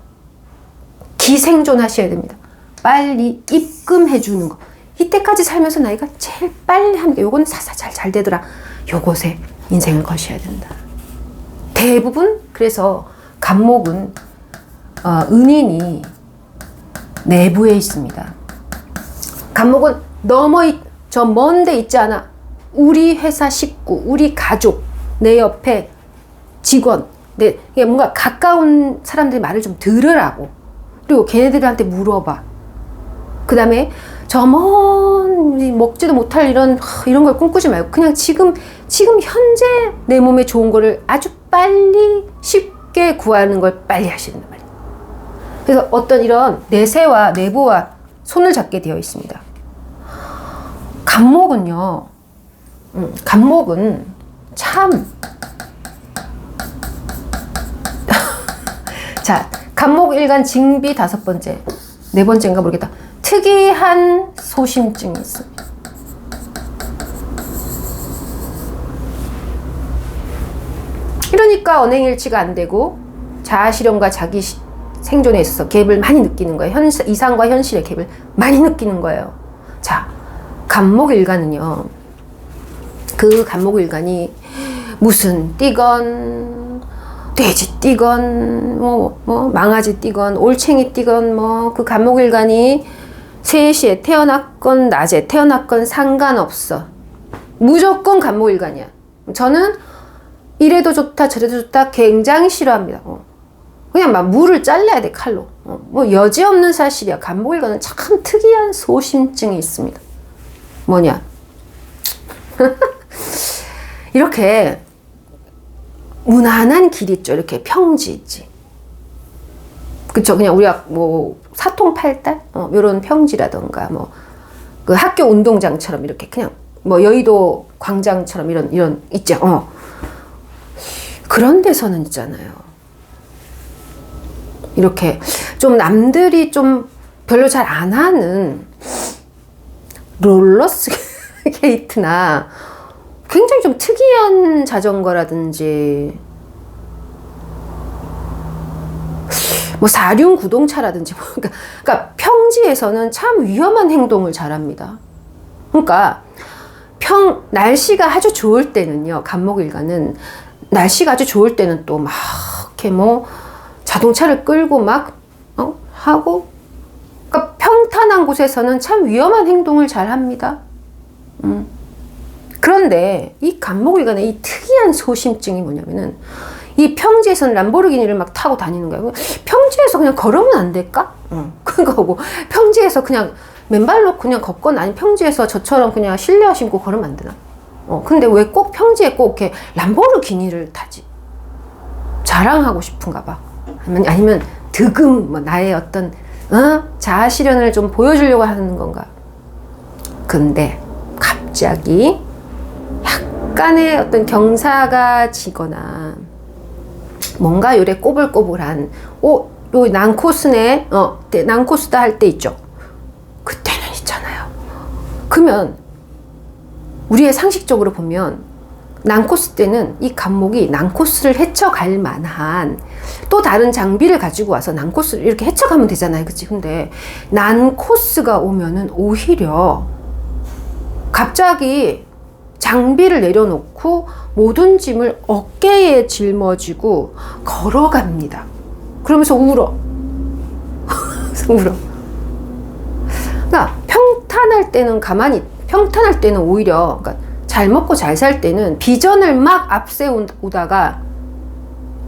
기생존 하셔야 됩니다. 빨리 입금해 주는 거. 이때까지 살면서 나이가 제일 빨리 하는 게, 요건 사사 잘 되더라. 요것에 인생을 거셔야 된다. 대부분 그래서 간목은 은인이 내부에 있습니다. 간목은 저 먼데 있지 않아. 우리 회사 식구, 우리 가족, 내 옆에 직원, 이게 뭔가 가까운 사람들이 말을 좀 들으라고. 그리고 걔네들한테 물어봐. 그 다음에 저 먼 먹지도 못할 이런 걸 꿈꾸지 말고 그냥 지금 현재 내 몸에 좋은 거를 아주 빨리 쉽게 구하는 걸 빨리 하셔야 된단 말이에요. 그래서 어떤 이런 내세와 내부와 손을 잡게 되어 있습니다. 간목은요, 간목은 참 자, 간목일간 징비 5번째, 4번째인가 모르겠다. 특이한 소심증이 있습니다. 그러니까 언행일치가 안 되고 자아실현과 자기 생존에 있어서 갭을 많이 느끼는 거예요. 이상과 현실의 갭을 많이 느끼는 거예요. 자, 간목일간은요. 그 간목일간이 무슨 띠건 돼지 띠건 망아지 띠건 올챙이 띠건 그 간목일간이 3시에 태어났건 낮에 태어났건 상관없어. 무조건 간목일간이야. 저는 이래도 좋다 저래도 좋다 굉장히 싫어합니다. 그냥 막 물을 잘라야 돼, 칼로. 여지없는 사실이야. 간목일간은 참 특이한 소심증이 있습니다. 뭐냐? 이렇게 무난한 길 있죠. 이렇게 평지 있지. 그쵸? 그냥 우리가 사통팔달? 요런 평지라던가, 그 학교 운동장처럼 이렇게 그냥, 여의도 광장처럼 이런, 있죠. 그런 데서는 있잖아요. 이렇게 좀 남들이 좀 별로 잘 안 하는 롤러스케이트나 굉장히 좀 특이한 자전거라든지 사륜 구동차라든지 그러니까 평지에서는 참 위험한 행동을 잘합니다. 그러니까 날씨가 아주 좋을 때는요, 간목일간은 날씨가 아주 좋을 때는 또 막 이렇게 자동차를 끌고 막 하고, 그러니까 평탄한 곳에서는 참 위험한 행동을 잘 합니다. 그런데 이 간목일간의 이 특이한 소심증이 뭐냐면은 이 평지에서는 람보르기니를 막 타고 다니는 거예요. 평지에서 그냥 걸으면 안 될까? 그거고 평지에서 그냥 맨발로 그냥 걷거나 아니 평지에서 저처럼 그냥 실내화 신고 걸으면 안 되나? 근데 왜 꼭 평지에 꼭 이렇게 람보르기니를 타지? 자랑하고 싶은가 봐. 아니면 득음 나의 어떤 자아 실현을 좀 보여주려고 하는 건가? 근데 갑자기 약간의 어떤 경사가 지거나 뭔가 요래 꼬불꼬불한 요 난코스네 난코스다 할 때 있죠. 그때는 있잖아요. 그러면 우리의 상식적으로 보면 난코스 때는 이 간목이 난코스를 헤쳐갈 만한 또 다른 장비를 가지고 와서 난코스를 이렇게 헤쳐가면 되잖아요. 그치? 근데 난코스가 오면은 오히려 갑자기 장비를 내려놓고 모든 짐을 어깨에 짊어지고 걸어갑니다. 그러면서 울어. 울어. 그러니까 평탄할 때는 오히려, 그러니까 잘 먹고 잘 살 때는 비전을 막 앞세우다가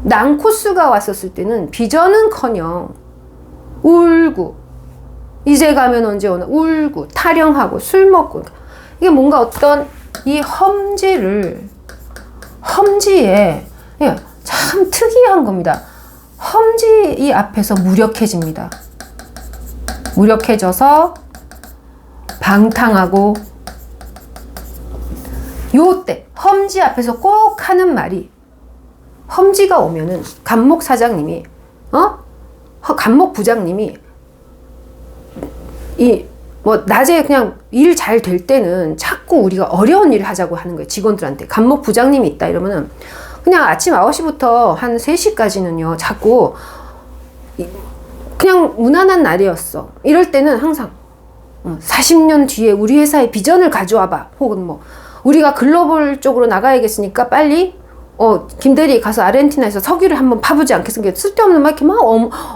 난코스가 왔었을 때는 비전은커녕 울고, 이제 가면 언제 오나 울고 타령하고 술 먹고, 이게 뭔가 어떤 이 험지에 참 특이한 겁니다. 험지 이 앞에서 무력해집니다. 무력해져서 방탕하고, 요때 험지 앞에서 꼭 하는 말이, 험지가 오면은 간목 사장님이 간목 부장님이 낮에 그냥 일 잘 될 때는 자꾸 우리가 어려운 일을 하자고 하는 거예요. 직원들한테. 간목 부장님이 있다 이러면은 그냥 아침 9시부터 한 3시까지는요, 자꾸 그냥 무난한 날이었어. 이럴 때는 항상 40년 뒤에 우리 회사의 비전을 가져와 봐. 혹은 우리가 글로벌 쪽으로 나가야겠으니까 빨리 김대리 가서 아르헨티나에서 석유를 한번 파보지 않겠습니까? 쓸데없는 막 이렇게 막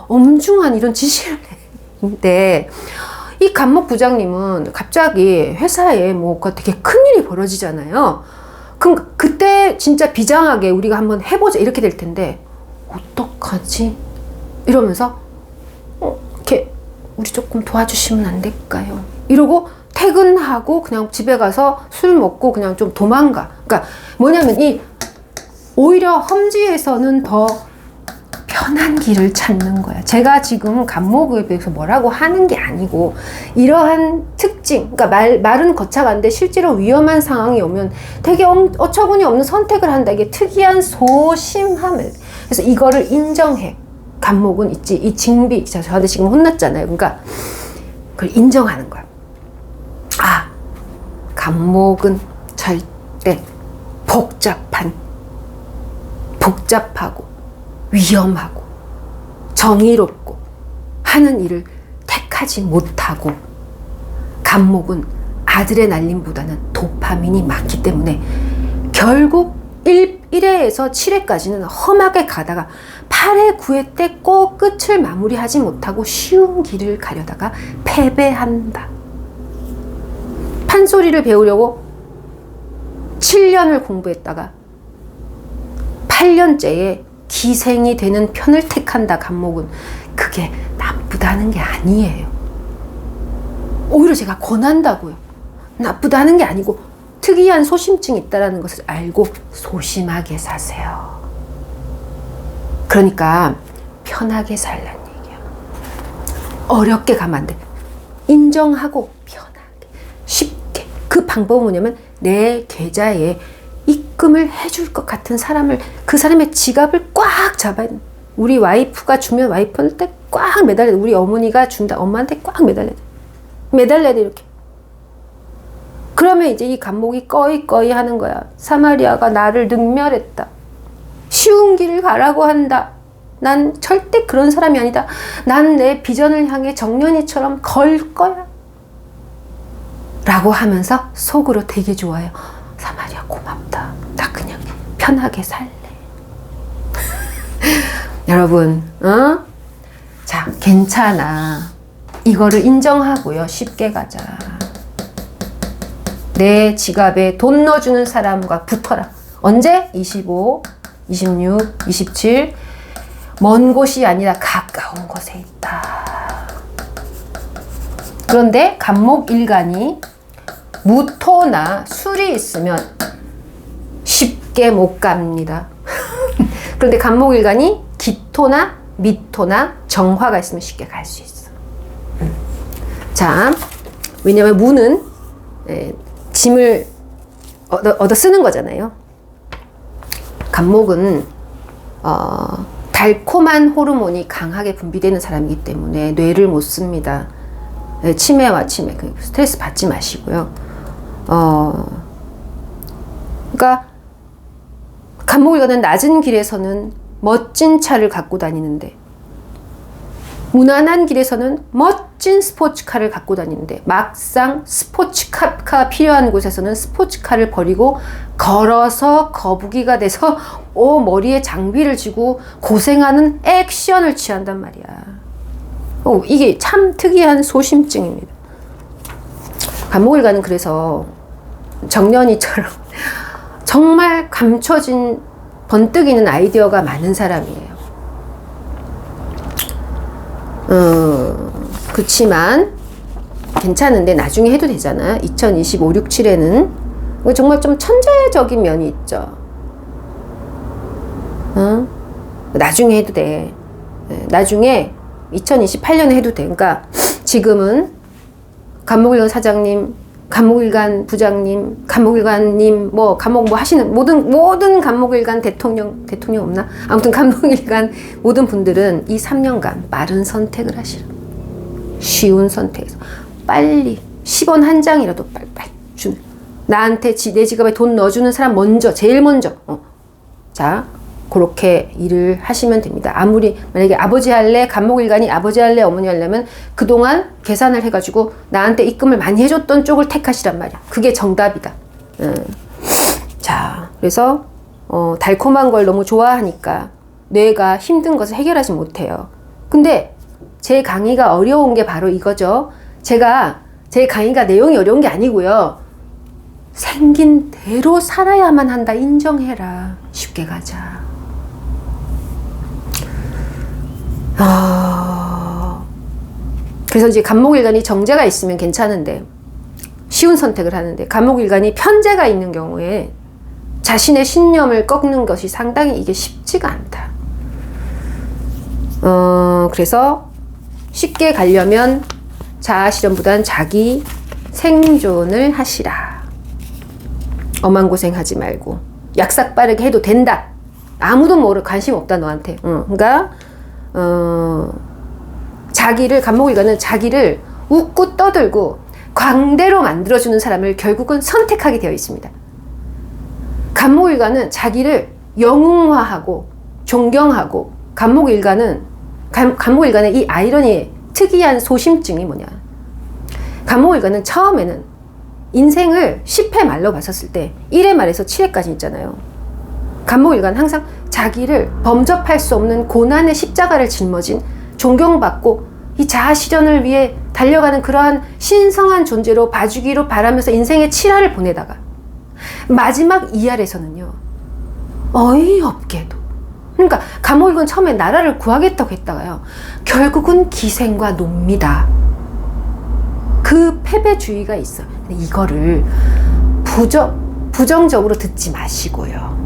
엄중한 이런 지시를 했는데, 이 간목 부장님은 갑자기 회사에 되게 큰일이 벌어지잖아요. 그럼 그때 진짜 비장하게 우리가 한번 해보자 이렇게 될 텐데, 어떡하지? 이러면서 이렇게 우리 조금 도와주시면 안 될까요? 이러고 퇴근하고 그냥 집에 가서 술 먹고 그냥 좀 도망가. 그러니까 뭐냐면 오히려 험지에서는 더 편한 길을 찾는 거야. 제가 지금 간목에 대해서 뭐라고 하는 게 아니고, 이러한 특징, 그러니까 말은 거창한데 실제로 위험한 상황이 오면 되게 어처구니 없는 선택을 한다. 이게 특이한 소심함을. 그래서 이거를 인정해. 간목은 있지. 이 징비, 저한테 지금 혼났잖아요. 그러니까 그걸 인정하는 거야. 아, 감목은 절대 복잡하고 위험하고 정의롭고 하는 일을 택하지 못하고, 감목은 아드레날린보다는 도파민이 많기 때문에 결국 1회에서 7회까지는 험하게 가다가 8회, 9회 때 꼭 끝을 마무리하지 못하고 쉬운 길을 가려다가 패배한다. 판소리를 배우려고 7년을 공부했다가 8년째에 기생이 되는 편을 택한다. 감목은 그게 나쁘다는 게 아니에요. 오히려 제가 권한다고요. 나쁘다는 게 아니고 특이한 소심증이 있다는 것을 알고 소심하게 사세요. 그러니까 편하게 살라는 얘기야. 어렵게 가면 안 돼. 인정하고 편하게 쉽게. 그 방법은 뭐냐면 내 계좌에 입금을 해줄 것 같은 사람을, 그 사람의 지갑을 꽉 잡아야 돼. 우리 와이프가 주면 와이프한테 꽉 매달려야 돼. 우리 어머니가 준다 엄마한테 꽉 매달려야 돼. 매달려야 돼. 이렇게. 그러면 이제 이 감목이 꺼이 하는 거야. 사마리아가 나를 능멸했다. 쉬운 길을 가라고 한다. 난 절대 그런 사람이 아니다. 난 내 비전을 향해 정년이처럼 걸 거야. 라고 하면서 속으로 되게 좋아요. 사마리아 고맙다. 나 그냥 편하게 살래. 여러분, 자, 괜찮아. 이거를 인정하고요. 쉽게 가자. 내 지갑에 돈 넣어주는 사람과 붙어라. 언제? 25, 26, 27. 먼 곳이 아니라 가까운 곳에 있다. 그런데 감목일간이 무토나 술이 있으면 쉽게 못 갑니다. 그런데 감목일간이 기토나 미토나 정화가 있으면 쉽게 갈 수 있어. 자, 왜냐면 무는 짐을 얻어 쓰는 거잖아요. 감목은 달콤한 호르몬이 강하게 분비되는 사람이기 때문에 뇌를 못 씁니다. 치매와 치매, 스트레스 받지 마시고요. 그러니까 감목일간은 낮은 길에서는 멋진 차를 갖고 다니는데, 무난한 길에서는 멋진 스포츠카를 갖고 다니는데, 막상 스포츠카가 필요한 곳에서는 스포츠카를 버리고 걸어서 거북이가 돼서 머리에 장비를 쥐고 고생하는 액션을 취한단 말이야. 이게 참 특이한 소심증입니다. 감목일간은 그래서 정년이처럼 정말 감춰진 번뜩이는 아이디어가 많은 사람이에요. 그렇지만 괜찮은데 나중에 해도 되잖아. 2025, 6, 7에는 정말 좀 천재적인 면이 있죠. 나중에 해도 돼. 나중에 2028년에 해도 돼. 그러니까 지금은 감목일간 사장님, 감목일간 부장님, 감목일간님, 감목 하시는 모든 감목일간 대통령 없나? 아무튼 감목일간 모든 분들은 이 3년간 빠른 선택을 하시라. 쉬운 선택에서 빨리 10원 한 장이라도 빨리 주는, 나한테 내 지갑에 돈 넣어주는 사람 제일 먼저. 자, 그렇게 일을 하시면 됩니다. 아무리 만약에 아버지 할래, 감목일간이 아버지 할래, 어머니 하려면 그동안 계산을 해가지고 나한테 입금을 많이 해줬던 쪽을 택하시란 말이야. 그게 정답이다. 자, 그래서 달콤한 걸 너무 좋아하니까 뇌가 힘든 것을 해결하지 못해요. 근데 제 강의가 어려운 게 바로 이거죠. 제 강의가 내용이 어려운 게 아니고요. 생긴 대로 살아야만 한다. 인정해라. 쉽게 가자. 그래서 이제 감목일간이 정제가 있으면 괜찮은데, 쉬운 선택을 하는데, 감목일간이 편제가 있는 경우에 자신의 신념을 꺾는 것이 상당히 이게 쉽지가 않다. 그래서 쉽게 가려면 자아실현보다는 자기 생존을 하시라. 엄한 고생하지 말고 약삭 빠르게 해도 된다. 아무도 관심 없다 너한테. 그러니까 감목일간은 자기를 웃고 떠들고 광대로 만들어주는 사람을 결국은 선택하게 되어 있습니다. 간목일가는 자기를 영웅화하고 존경하고, 간목일가는 이 아이러니의 특이한 소심증이 뭐냐, 간목일가는 처음에는 인생을 10회 말로 봤었을 때 1회 말에서 7회까지 있잖아요. 간목일가는 항상 자기를 범접할 수 없는 고난의 십자가를 짊어진, 존경받고 이 자아 실현을 위해 달려가는 그러한 신성한 존재로 봐주기로 바라면서 인생의 7화를 보내다가 마지막 2할에서는요, 어이없게도, 그러니까 간목일가는 처음에 나라를 구하겠다고 했다가요, 결국은 기생과 놉니다. 그 패배주의가 있어요. 이거를 부정적으로 듣지 마시고요,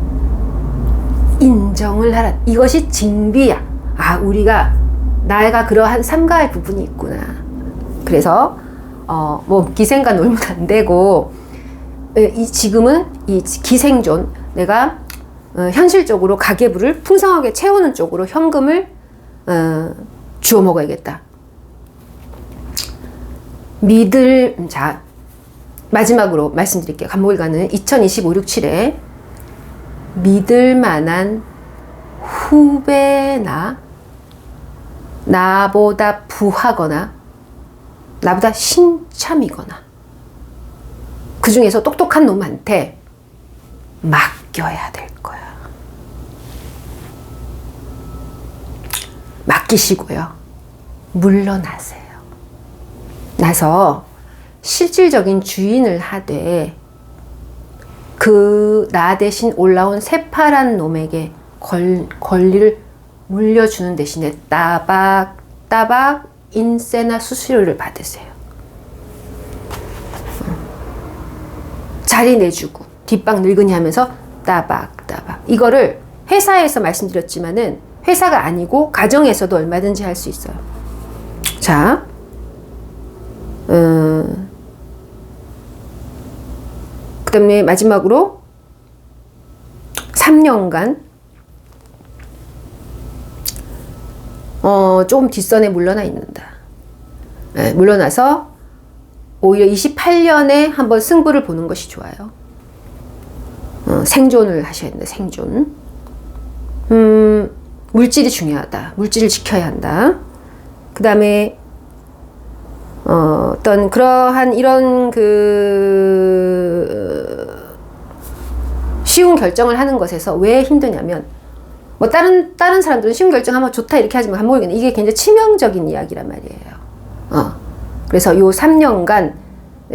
인정을 하라. 이것이 징비야. 아, 나가 그러한 삼가할 부분이 있구나. 그래서 뭐 기생과 놀면 안 되고, 지금은 이 기생존, 내가 현실적으로 가계부를 풍성하게 채우는 쪽으로 현금을 주워 먹어야겠다. 자, 마지막으로 말씀드릴게요. 간목일가는 2025-67에 믿을 만한 후배나 나보다 부하거나 나보다 신참이거나 그 중에서 똑똑한 놈한테 맡겨야 될 거야. 맡기시고요, 물러나세요. 나서 실질적인 주인을 하되 그 나 대신 올라온 새파란 놈에게 권리를 물려주는 대신에 따박따박 인세나 수수료를 받으세요. 자리 내주고 뒷방 늙은이 하면서 따박따박. 이거를 회사에서 말씀드렸지만은 회사가 아니고 가정에서도 얼마든지 할 수 있어요. 자, 그 다음에 마지막으로 3년간 좀 뒷선에 물러나 있는다. 네, 물러나서 오히려 28년에 한번 승부를 보는 것이 좋아요. 생존을 하셔야 된다. 생존. 물질이 중요하다. 물질을 지켜야 한다. 그 다음에 어떤 그러한 이런 쉬운 결정을 하는 것에서 왜 힘드냐면, 뭐 다른 사람들은 쉬운 결정하면 좋다 이렇게 하지만 간목일가는 이게 굉장히 치명적인 이야기란 말이에요. 그래서 요 3년간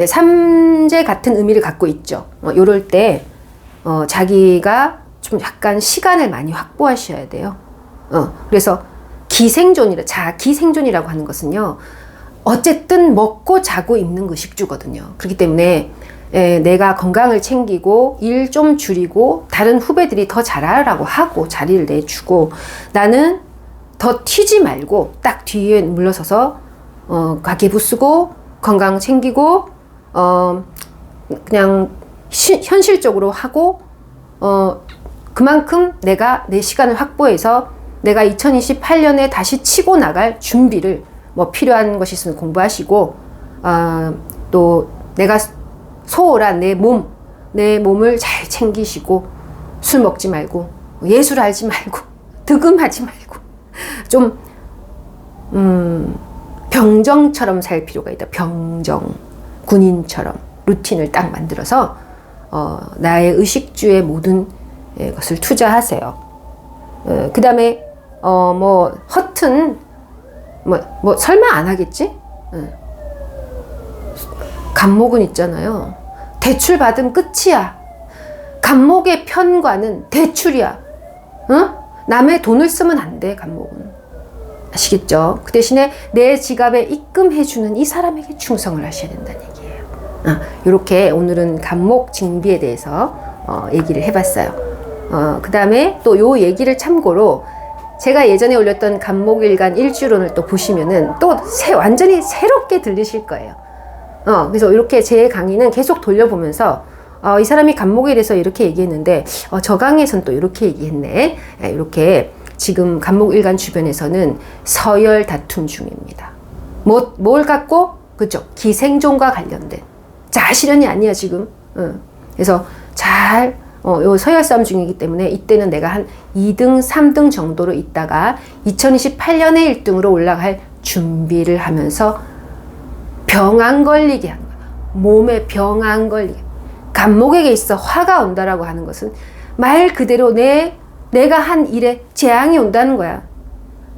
삼재 같은 의미를 갖고 있죠. 요럴 때 자기가 좀 약간 시간을 많이 확보하셔야 돼요. 그래서 기생존이라고 하는 것은요, 어쨌든 먹고 자고 입는 의식주거든요. 그렇기 때문에 내가 건강을 챙기고 일 좀 줄이고 다른 후배들이 더 잘하라고 하고 자리를 내주고, 나는 더 튀지 말고 딱 뒤에 물러서서 가계부 쓰고 건강 챙기고 그냥 현실적으로 하고, 그만큼 내가 내 시간을 확보해서 내가 2028년에 다시 치고 나갈 준비를, 뭐 필요한 것이 있으면 공부하시고, 또 내가 소홀한 내 몸을 잘 챙기시고, 술 먹지 말고 예술하지 말고 득음하지 말고 좀 병정처럼 살 필요가 있다. 병정, 군인처럼 루틴을 딱 만들어서 나의 의식주의 모든 것을 투자하세요. 그 다음에 뭐 허튼 뭐 설마 안 하겠지? 간목은 있잖아요. 대출 받으면 끝이야. 간목의 편과는 대출이야. 남의 돈을 쓰면 안 돼, 간목은. 아시겠죠? 그 대신에 내 지갑에 입금해주는 이 사람에게 충성을 하셔야 된다는 얘기예요. 이렇게 오늘은 간목 징비에 대해서 얘기를 해봤어요. 그 다음에 또 요 얘기를 참고로 제가 예전에 올렸던 간목일간 일주론을 또 보시면은 또 완전히 새롭게 들리실 거예요. 그래서 이렇게 제 강의는 계속 돌려보면서 이 사람이 간목에 대해서 이렇게 얘기했는데 저 강의에서는 또 이렇게 얘기했네. 이렇게 지금 간목일간 주변에서는 서열 다툼 중입니다. 뭘 갖고? 그죠? 기생존과 관련된. 자, 실현이 아니야, 지금. 그래서 잘, 요 서열 싸움 중이기 때문에 이때는 내가 한 2등, 3등 정도로 있다가 2028년에 1등으로 올라갈 준비를 하면서 병 안 걸리게 하는 거야. 몸에 병 안 걸리게. 간목에게 있어 화가 온다라고 하는 것은 말 그대로 내가 한 일에 재앙이 온다는 거야.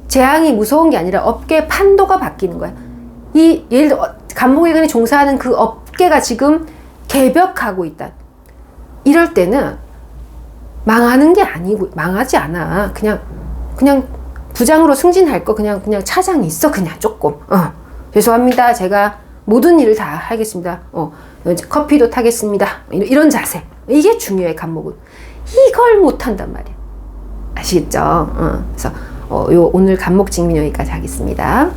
재앙이 무서운 게 아니라 업계의 판도가 바뀌는 거야. 예를 들어 간목일간이 종사하는 그 업계가 지금 개벽하고 있다. 이럴 때는 망하는 게 아니고, 망하지 않아. 그냥 부장으로 승진할 거 그냥 차장이 있어. 그냥 조금. 죄송합니다. 제가 모든 일을 다 하겠습니다. 커피도 타겠습니다. 이런 자세. 이게 중요해, 간목은. 이걸 못한단 말이야. 아시겠죠? 그래서 오늘 간목 직민 여기까지 하겠습니다.